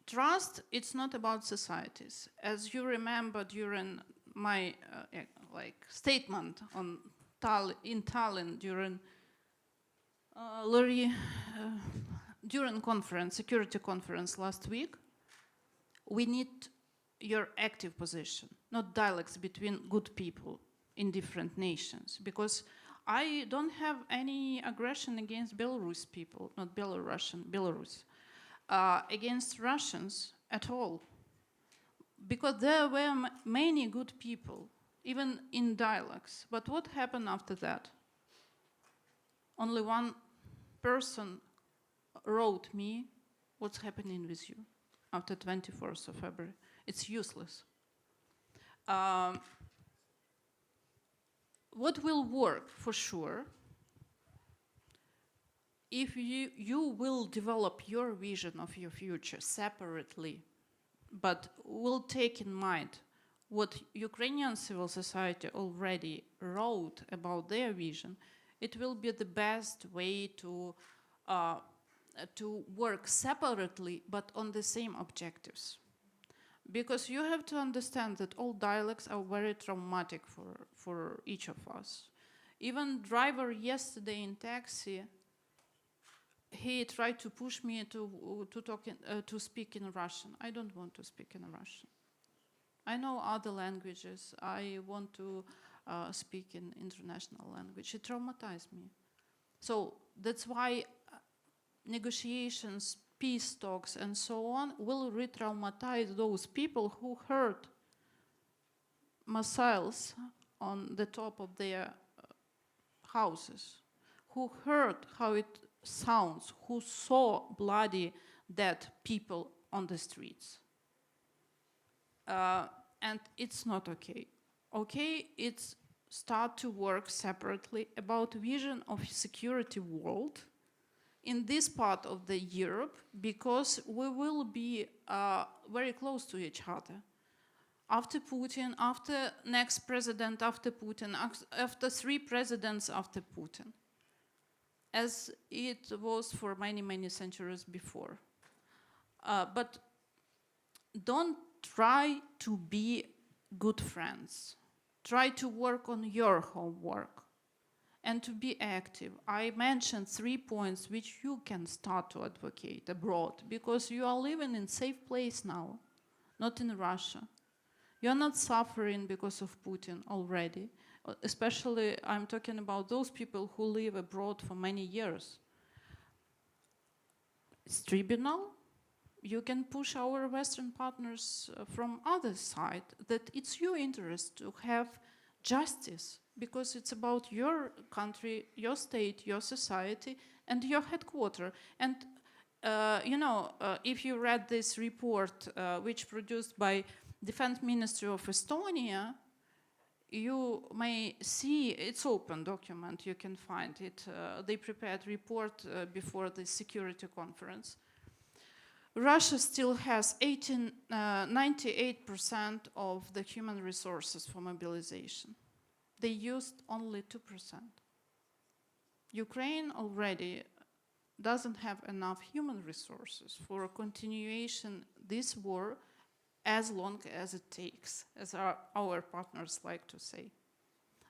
Trust, it's not about societies. As you remember during my statement on in Tallinn during conference, security conference last week, we need your active position, not dialogues between good people in different nations, because I don't have any aggression against Belarus people, not Belarusian, Belarus, against Russians at all, because there were many good people, even in dialogues. But what happened after that? Only one person wrote me, what's happening with you after 24th of February? It's useless. What will work for sure, if you will develop your vision of your future separately, but will take in mind what Ukrainian civil society already wrote about their vision, it will be the best way to work separately, but on the same objectives. Because you have to understand that all dialogues are very traumatic for each of us. Even driver yesterday in taxi, he tried to push me to speak in Russian. I don't want to speak in Russian. I know other languages. I want to speak in international language. It traumatized me. So that's why negotiations, peace talks, and so on will re-traumatize those people who heard missiles on the top of their houses, who heard how it sounds, who saw bloody dead people on the streets. And it's not okay. Okay, it's start to work separately about vision of security world in this part of the Europe, because we will be very close to each other. After Putin, after next president after Putin, after 3 presidents after Putin, as it was for many, many centuries before. But don't try to be good friends. Try to work on your homework and to be active. I mentioned 3 points which you can start to advocate abroad, because you are living in a safe place now, not in Russia. You're not suffering because of Putin already. Especially, I'm talking about those people who live abroad for many years. It's tribunal. You can push our Western partners from other side that it's your interest to have justice, because it's about your country, your state, your society, and your headquarters. And if you read this report, which produced by Defense Ministry of Estonia, you may see, it's open document, you can find it. They prepared report before the security conference. Russia still has 98% of the human resources for mobilization. They used only 2%. Ukraine already doesn't have enough human resources for a continuation this war as long as it takes, as our partners like to say.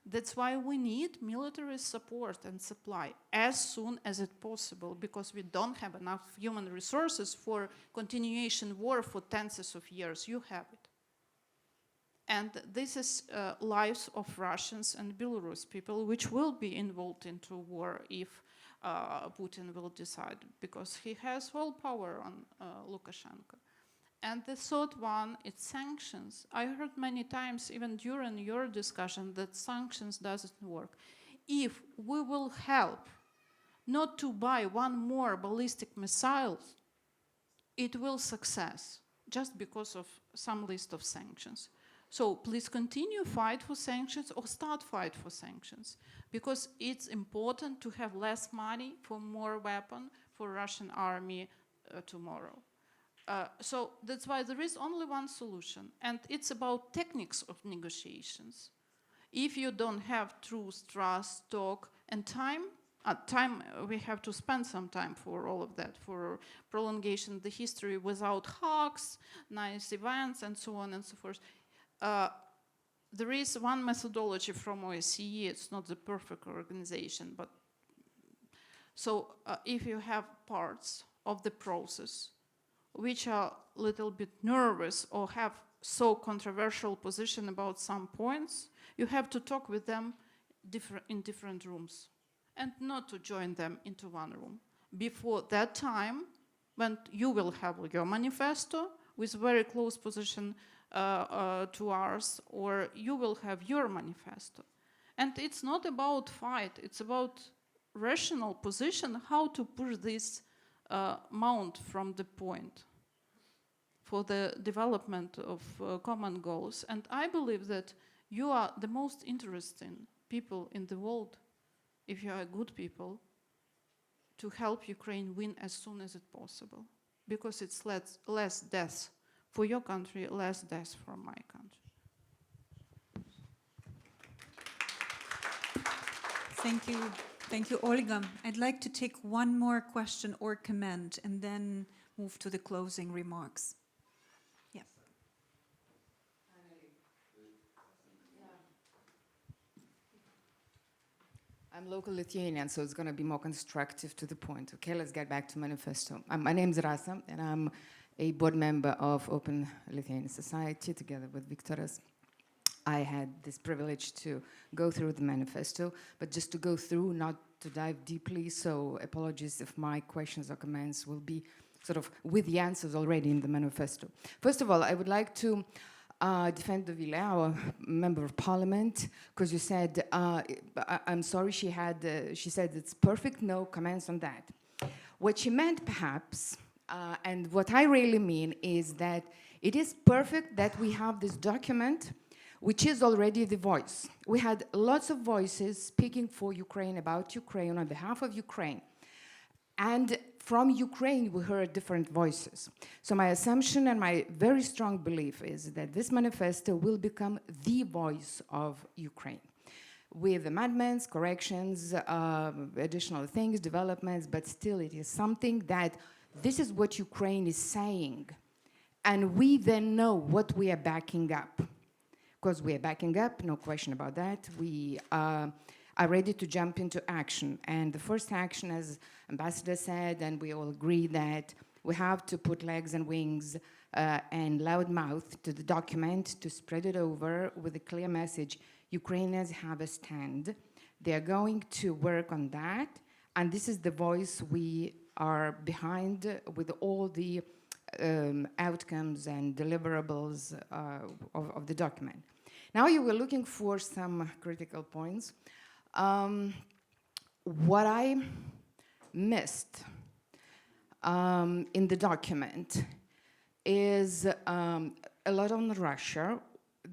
That's why we need military support and supply as soon as it's possible, because we don't have enough human resources for continuation war for tens of years. You have it. And this is lives of Russians and Belarus people, which will be involved into war if Putin will decide, because he has all power on Lukashenko. And the third one, it's sanctions. I heard many times, even during your discussion, that sanctions doesn't work. If we will help not to buy one more ballistic missiles, it will success just because of some list of sanctions. So please continue fight for sanctions or start fight for sanctions, because it's important to have less money for more weapon for Russian army tomorrow. So that's why there is only one solution, and it's about techniques of negotiations. If you don't have truth, trust, talk, and time, we have to spend some time for all of that, for prolongation of the history without hugs, nice events, and so on and so forth. There is one methodology from OSCE. It's not the perfect organization, but so if you have parts of the process which are a little bit nervous or have so controversial position about some points, you have to talk with them in different rooms and not to join them into one room. Before that time, when you will have your manifesto with very close position to ours, or you will have your manifesto. And it's not about fight, it's about rational position, how to push this mount from the point for the development of common goals. And I believe that you are the most interesting people in the world, if you are good people, to help Ukraine win as soon as it's possible, because it's less deaths for your country, less deaths for my country. Thank you. Thank you, Olga. I'd like to take one more question or comment and then move to the closing remarks. Yeah. I'm local Lithuanian, so it's going to be more constructive to the point. Okay, let's get back to Manifesto. My name is Rasa, and I'm a board member of Open Lithuanian Society together with Viktoras. I had this privilege to go through the manifesto, but just to go through, not to dive deeply, so apologies if my questions or comments will be sort of with the answers already in the manifesto. First of all, I would like to defend Dovile, our member of parliament, because you said, I'm sorry, she said it's perfect, no comments on that. What she meant, perhaps, and what I really mean is that it is perfect that we have this document, which is already the voice. We had lots of voices speaking for Ukraine, about Ukraine, on behalf of Ukraine. And from Ukraine, we heard different voices. So my assumption and my very strong belief is that this manifesto will become the voice of Ukraine, with amendments, corrections, additional things, developments, but still it is something that this is what Ukraine is saying. And we then know what we are backing up. Because we are backing up, no question about that. We are ready to jump into action. And the first action, as Ambassador said, and we all agree that we have to put legs and wings and loud mouth to the document to spread it over with a clear message. Ukrainians have a stand. They are going to work on that. And this is the voice we are behind with all the outcomes and deliverables of the document. Now you were looking for some critical points. What I missed in the document is a lot on Russia,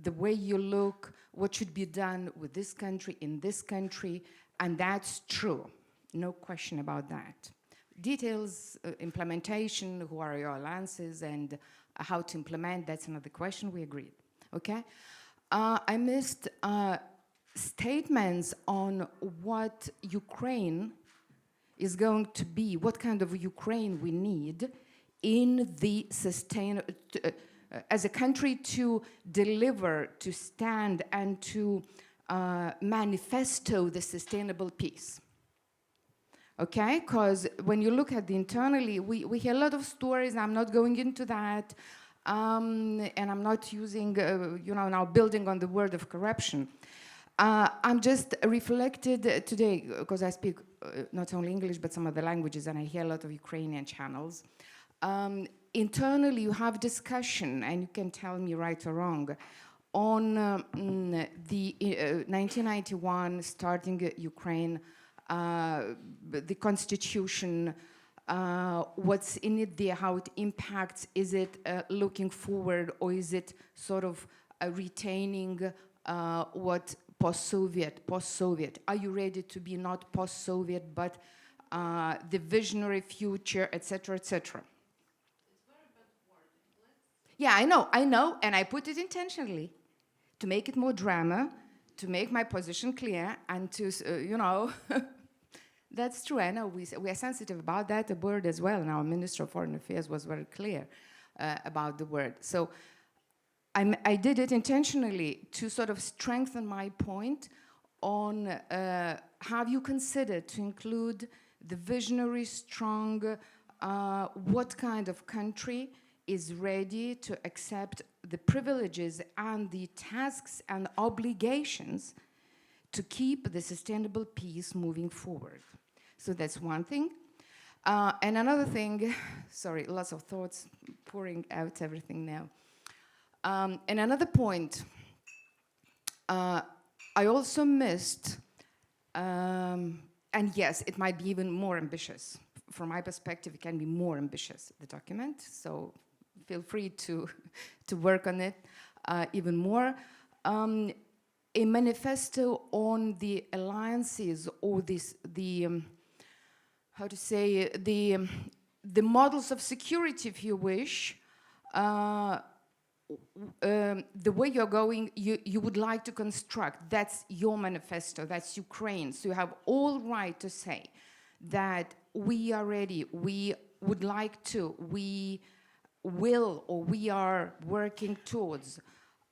the way you look, what should be done with this country, in this country, and that's true, no question about that. Details, implementation, who are your alliances, and how to implement, that's another question, we agreed, okay? I missed statements on what Ukraine is going to be, what kind of Ukraine we need in the as a country to deliver, to stand, and to manifesto the sustainable peace. Okay, because when you look at the internally, we hear a lot of stories. I'm not going into that, and I'm not using, now building on the word of corruption. I'm just reflected today, because I speak not only English, but some other languages, and I hear a lot of Ukrainian channels. Internally, you have discussion, and you can tell me right or wrong, on the 1991 starting Ukraine, the constitution, what's in it there, how it impacts, is it looking forward, or is it sort of retaining what post-Soviet? Are you ready to be not post-Soviet, but the visionary future, etc., etc.? Yeah, I know, and I put it intentionally to make it more drama, to make my position clear, and to, that's true. I know we are sensitive about that, the word as well, and our Minister of Foreign Affairs was very clear about the word. So I did it intentionally to sort of strengthen my point on have you considered to include the visionary, strong, what kind of country is ready to accept the privileges and the tasks and obligations to keep the sustainable peace moving forward. So that's one thing. And another thing, sorry, lots of thoughts, pouring out everything now. And another point, I also missed, and yes, it might be even more ambitious. From my perspective, it can be more ambitious, the document, so feel free to work on it even more. A manifesto on the alliances, or how to say, the models of security, if you wish, the way you're going, you would like to construct, that's your manifesto, that's Ukraine. So you have all right to say that we are ready, we would like to, we will, or we are working towards.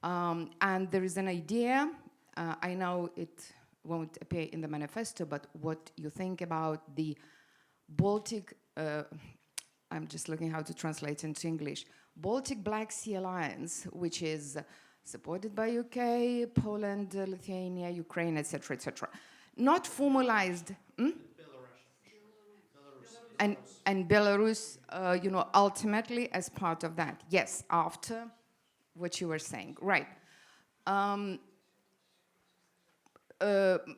And there is an idea, I know it won't appear in the manifesto, but what you think about the Baltic, I'm just looking how to translate into English, Baltic Black Sea Alliance, which is supported by UK, Poland, Lithuania, Ukraine, etc., etc. Not formalized. And Belarus, ultimately as part of that. Yes, after what you were saying, right.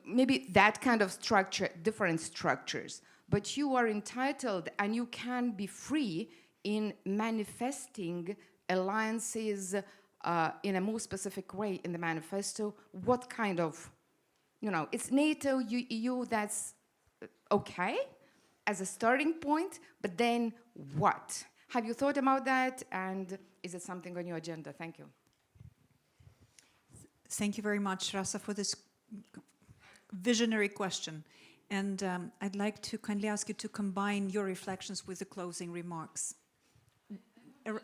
Maybe that kind of structure, different structures, but you are entitled and you can be free in manifesting alliances in a more specific way in the manifesto. What kind of, it's NATO, EU, that's okay as a starting point, but then what? Have you thought about that, and is it something on your agenda? Thank you. Thank you very much, Rasa, for this visionary question. And I'd like to kindly ask you to combine your reflections with the closing remarks.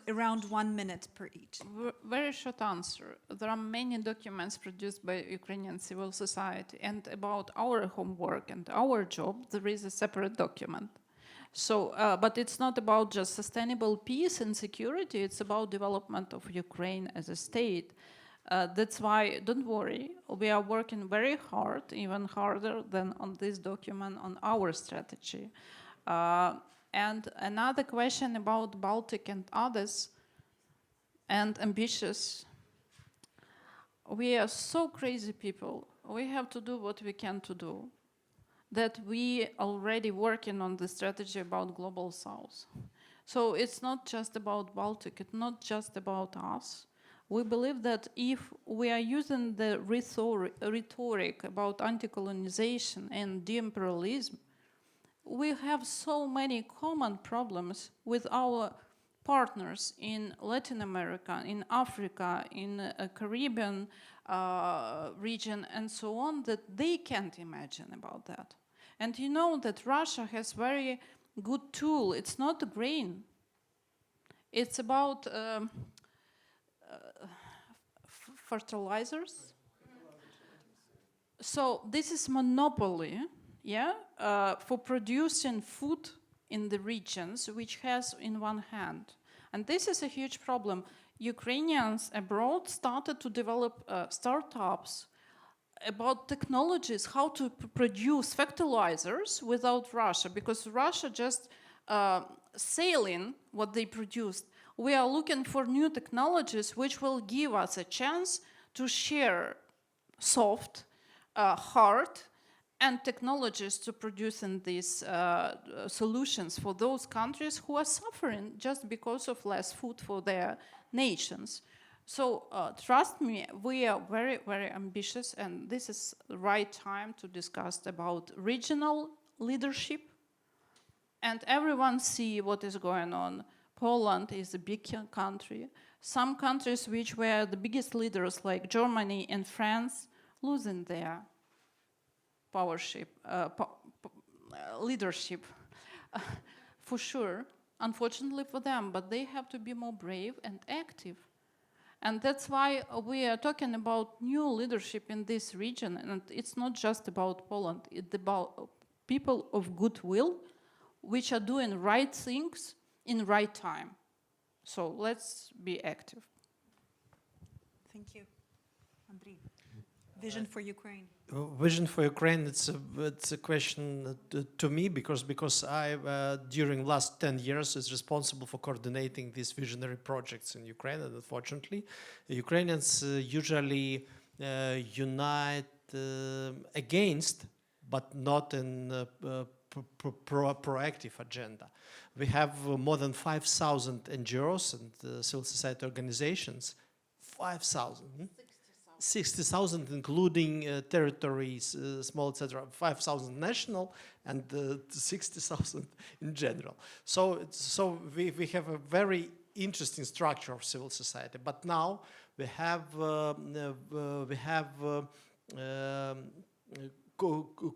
Around 1 minute per each. Very short answer. There are many documents produced by Ukrainian civil society, and about our homework and our job, there is a separate document. So, but it's not about just sustainable peace and security, it's about development of Ukraine as a state. That's why, don't worry, we are working very hard, even harder than on this document, on our strategy. And another question about Baltic and others, and ambitious. We are so crazy people. We have to do what we can to do. That we already working on the strategy about Global South. So it's not just about Baltic, it's not just about us. We believe that if we are using the rhetoric about anti-colonization and de-imperialism, we have so many common problems with our partners in Latin America, in Africa, in the Caribbean region, and so on, that they can't imagine about that. And you know that Russia has very good tool. It's not the grain. It's about fertilizers. So this is monopoly, for producing food in the regions, which has in one hand. And this is a huge problem. Ukrainians abroad started to develop startups about technologies, how to produce fertilizers without Russia, because Russia just selling what they produced. We are looking for new technologies which will give us a chance to share soft, hard, and technologies to producing these solutions for those countries who are suffering just because of less food for their nations. So trust me, we are very, very ambitious, and this is the right time to discuss about regional leadership. And everyone see what is going on. Poland is a big country. Some countries which were the biggest leaders, like Germany and France, losing their leadership, for sure, unfortunately for them, but they have to be more brave and active. And that's why we are talking about new leadership in this region, and it's not just about Poland, it's about people of goodwill, which are doing right things in right time. So let's be active. Thank you. Andrii, vision for Ukraine. Vision for Ukraine, it's a question to me because I, during last 10 years, is responsible for coordinating these visionary projects in Ukraine, and unfortunately, Ukrainians usually unite against, but not in proactive agenda. We have more than 5,000 NGOs and civil society organizations, 5,000. 60,000, including territories, small, etc. 5,000 national and 60,000 in general. So we have a very interesting structure of civil society. But now we have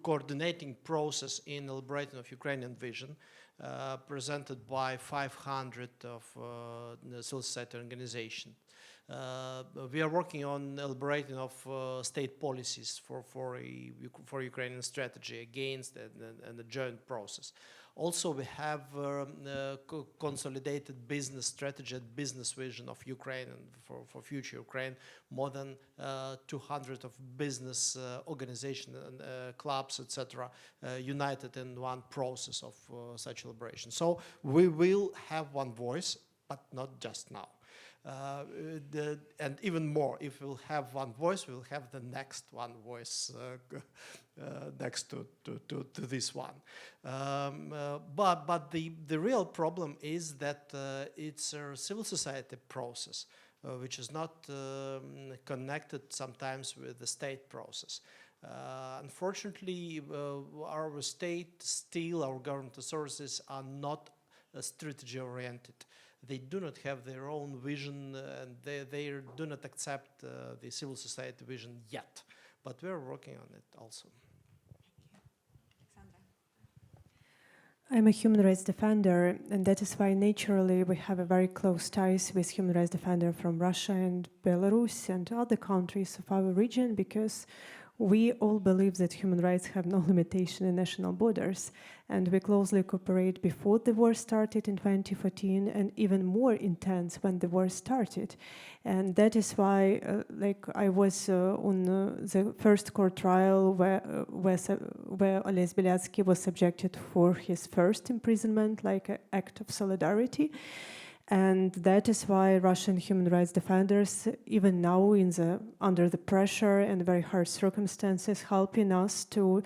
coordinating process in elaborating of Ukrainian vision, presented by 500 of civil society organizations. We are working on elaborating of state policies for Ukrainian strategy against and the joint process. Also, we have consolidated business strategy and business vision of Ukraine and for future Ukraine. More than 200 of business organizations and clubs, etc., united in one process of such elaboration. So we will have one voice, but not just now. And even more, if we'll have one voice, we'll have the next one voice next to this one. But the real problem is that it's a civil society process, which is not connected sometimes with the state process. Unfortunately, our state still, our government authorities are not strategy oriented. They do not have their own vision, and they do not accept the civil society vision yet. But we're working on it also. I'm a human rights defender, and that is why naturally we have a very close ties with human rights defenders from Russia and Belarus and other countries of our region, because we all believe that human rights have no limitation in national borders, and we closely cooperate before the war started in 2014, and even more intense when the war started. And that is why, like, I was on the first court trial where Olha Aivazovska was subjected for his first imprisonment, like an act of solidarity. And that is why Russian human rights defenders, even now under the pressure and very hard circumstances, helping us to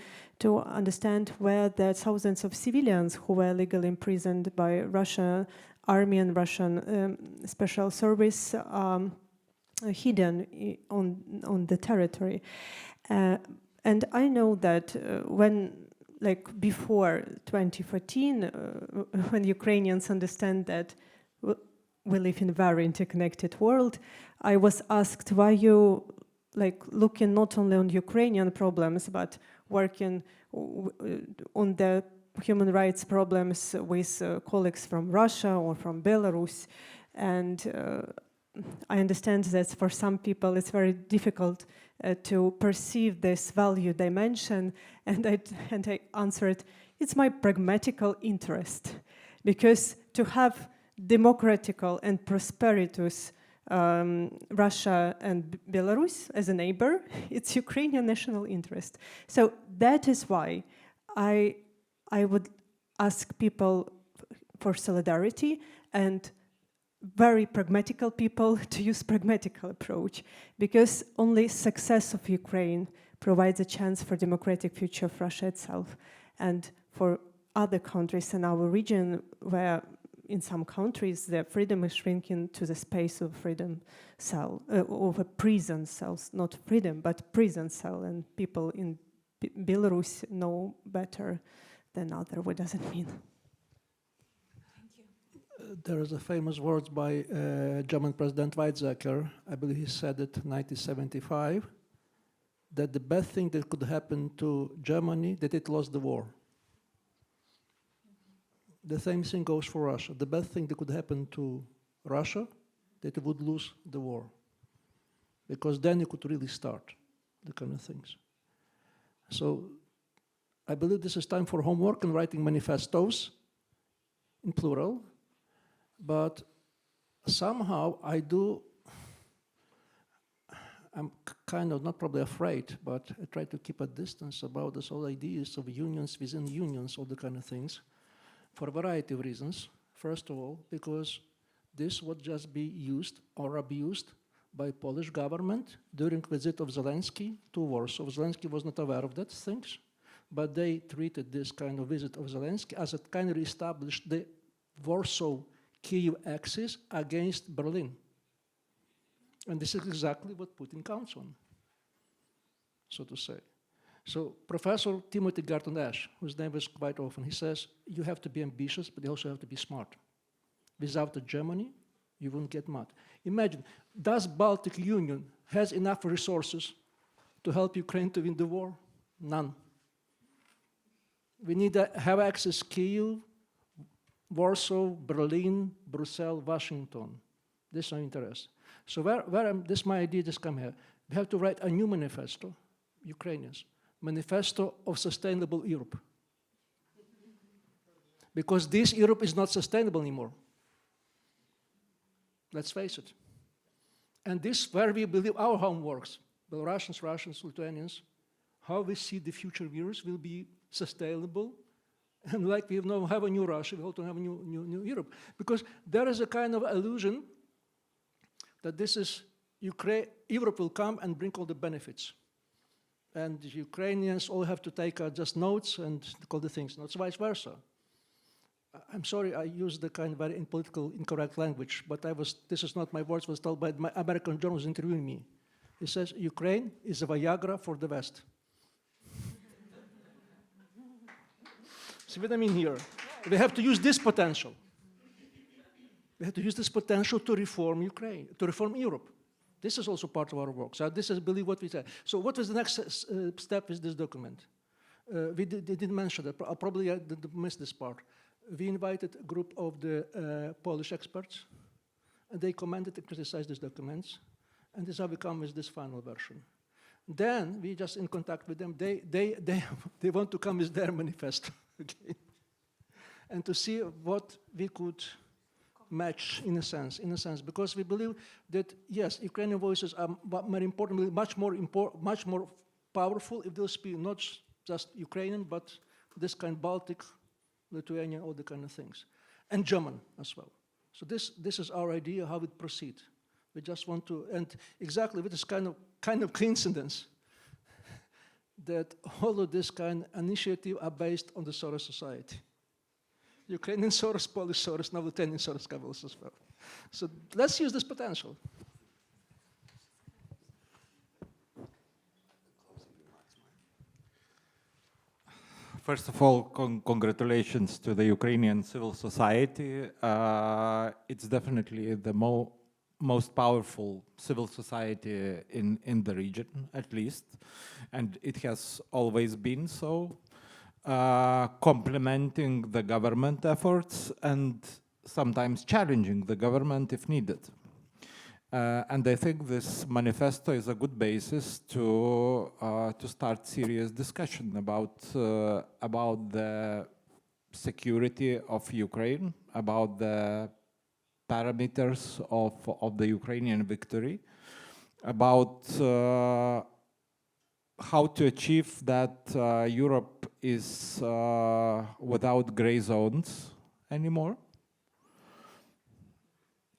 understand where the thousands of civilians who were legally imprisoned by Russian army and Russian special service hidden on the territory. And I know that when, like before 2014, when Ukrainians understand that we live in a very interconnected world, I was asked why you looking not only on Ukrainian problems, but working on the human rights problems with colleagues from Russia or from Belarus. And I understand that for some people it's very difficult to perceive this value dimension, and I answered, it's my pragmatical interest, because to have democratical and prosperous Russia and Belarus as a neighbor, it's Ukrainian national interest. So that is why I would ask people for solidarity and very pragmatical people to use pragmatical approach, because only success of Ukraine provides a chance for democratic future of Russia itself and for other countries in our region, where in some countries the freedom is shrinking to the space of freedom cell, of a prison cells, not freedom, but prison cell, and people in Belarus know better than other what does it mean. There is a famous words by German President Weizsäcker, I believe he said it in 1975, that the best thing that could happen to Germany, that it lost the war. The same thing goes for Russia. The best thing that could happen to Russia, that it would lose the war. Because then it could really start the kind of things. So I believe this is time for homework and writing manifestos, in plural. But somehow I'm kind of not probably afraid, but I try to keep a distance about this whole ideas of unions within unions, all the kind of things, for a variety of reasons. First of all, because this would just be used or abused by Polish government during visit of Zelensky to Warsaw. Zelensky was not aware of that things, but they treated this kind of visit of Zelensky as it kind of established the Warsaw-Kyiv axis against Berlin. And this is exactly what Putin counts on, so to say. So Professor Timothy Garton-Ash, whose name is quite often, he says, you have to be ambitious, but you also have to be smart. Without Germany, you won't get mad. Imagine, does Baltic Union has enough resources to help Ukraine to win the war? None. We need to have access to Kyiv, Warsaw, Berlin, Brussels, Washington. This is our interest. So this my idea just come here. We have to write a new manifesto, Ukrainians. Manifesto of Sustainable Europe. Because this Europe is not sustainable anymore. Let's face it. And this is where we believe our homeworks, Belarusians, Russians, Lithuanians, how we see the future years will be sustainable. And like we now have a new Russia, we also have a new Europe. Because there is a kind of illusion that this is Europe will come and bring all the benefits. And the Ukrainians all have to take just notes and call the things, not vice versa. I'm sorry, I used the kind of very political incorrect language, but this is not my words, was told by my American journalist interviewing me. He says, Ukraine is a Viagra for the West. See what I mean here? We have to use this potential. We have to use this potential to reform Ukraine, to reform Europe. This is also part of our work. So this is, believe what we said. So what was the next step with this document? We didn't mention that. I probably missed this part. We invited a group of the Polish experts, and they commented and criticized these documents, and this is how we come with this final version. Then we just in contact with them. They want to come with their manifesto again, and to see what we could match in a sense, because we believe that yes, Ukrainian voices are very importantly much more powerful if they'll speak not just Ukrainian, but this kind of Baltic, Lithuanian, all the kind of things, and German as well. So this is our idea how it proceed. We just want to, and exactly with this kind of coincidence that all of this kind of initiative are based on the Soros Society. Ukrainian Soros, Polish Soros, now Lithuanian Soros Cabals as well. So let's use this potential. First of all, congratulations to the Ukrainian civil society. It's definitely the most powerful civil society in the region, at least, and it has always been so, complementing the government efforts and sometimes challenging the government if needed. And I think this manifesto is a good basis to start serious discussion about the security of Ukraine, about the parameters of the Ukrainian victory, about how to achieve that Europe is without gray zones anymore,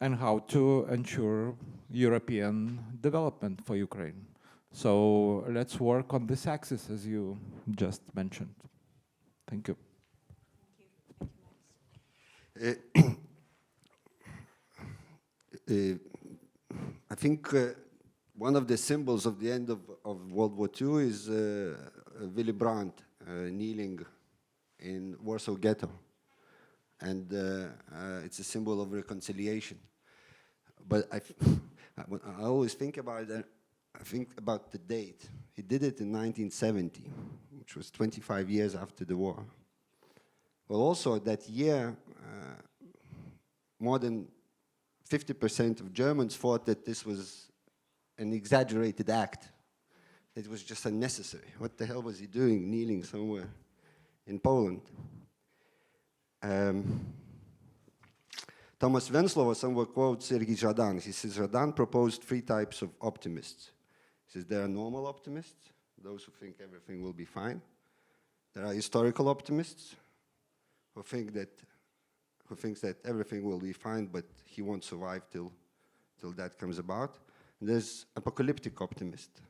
and how to ensure European development for Ukraine. So let's work on this axis, as you just mentioned. Thank you. I think one of the symbols of the end of World War II is Willy Brandt kneeling in Warsaw Ghetto. And it's a symbol of reconciliation. But I always think about it, I think about the date. He did it in 1970, which was 25 years after the war. Well, also that year, more than 50% of Germans thought that this was an exaggerated act. It was just unnecessary. What the hell was he doing, kneeling somewhere in Poland? Thomas Venclova somewhere quotes Sergei Zhadan. He says, Zhadan proposed 3 types of optimists. He says, there are normal optimists, those who think everything will be fine. There are historical optimists who thinks that everything will be fine, but he won't survive till that comes about. And there's apocalyptic optimists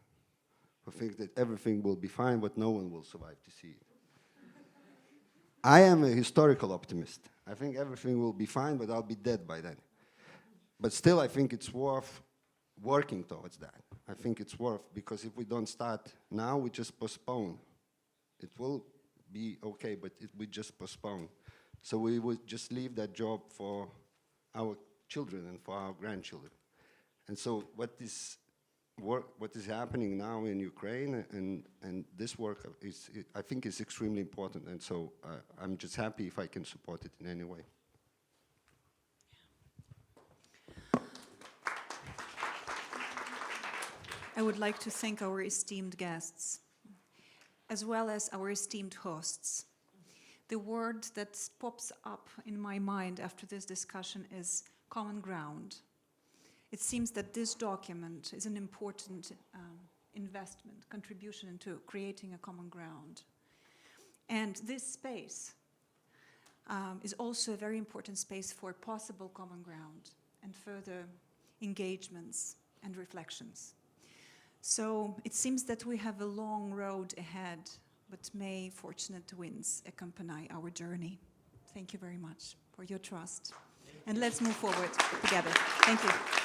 who think that everything will be fine, but no one will survive to see it. I am a historical optimist. I think everything will be fine, but I'll be dead by then. But still, I think it's worth working towards that. I think it's worth, because if we don't start now, we just postpone. It will be okay, but we just postpone. So we would just leave that job for our children and for our grandchildren. And so what is happening now in Ukraine and this work I think is extremely important, and so I'm just happy if I can support it in any way. I would like to thank our esteemed guests, as well as our esteemed hosts. The word that pops up in my mind after this discussion is common ground. It seems that this document is an important investment, contribution into creating a common ground. And this space is also a very important space for possible common ground and further engagements, and reflections. So it seems that we have a long road ahead, but may fortunate winds accompany our journey. Thank you very much for your trust. And let's move forward together. Thank you.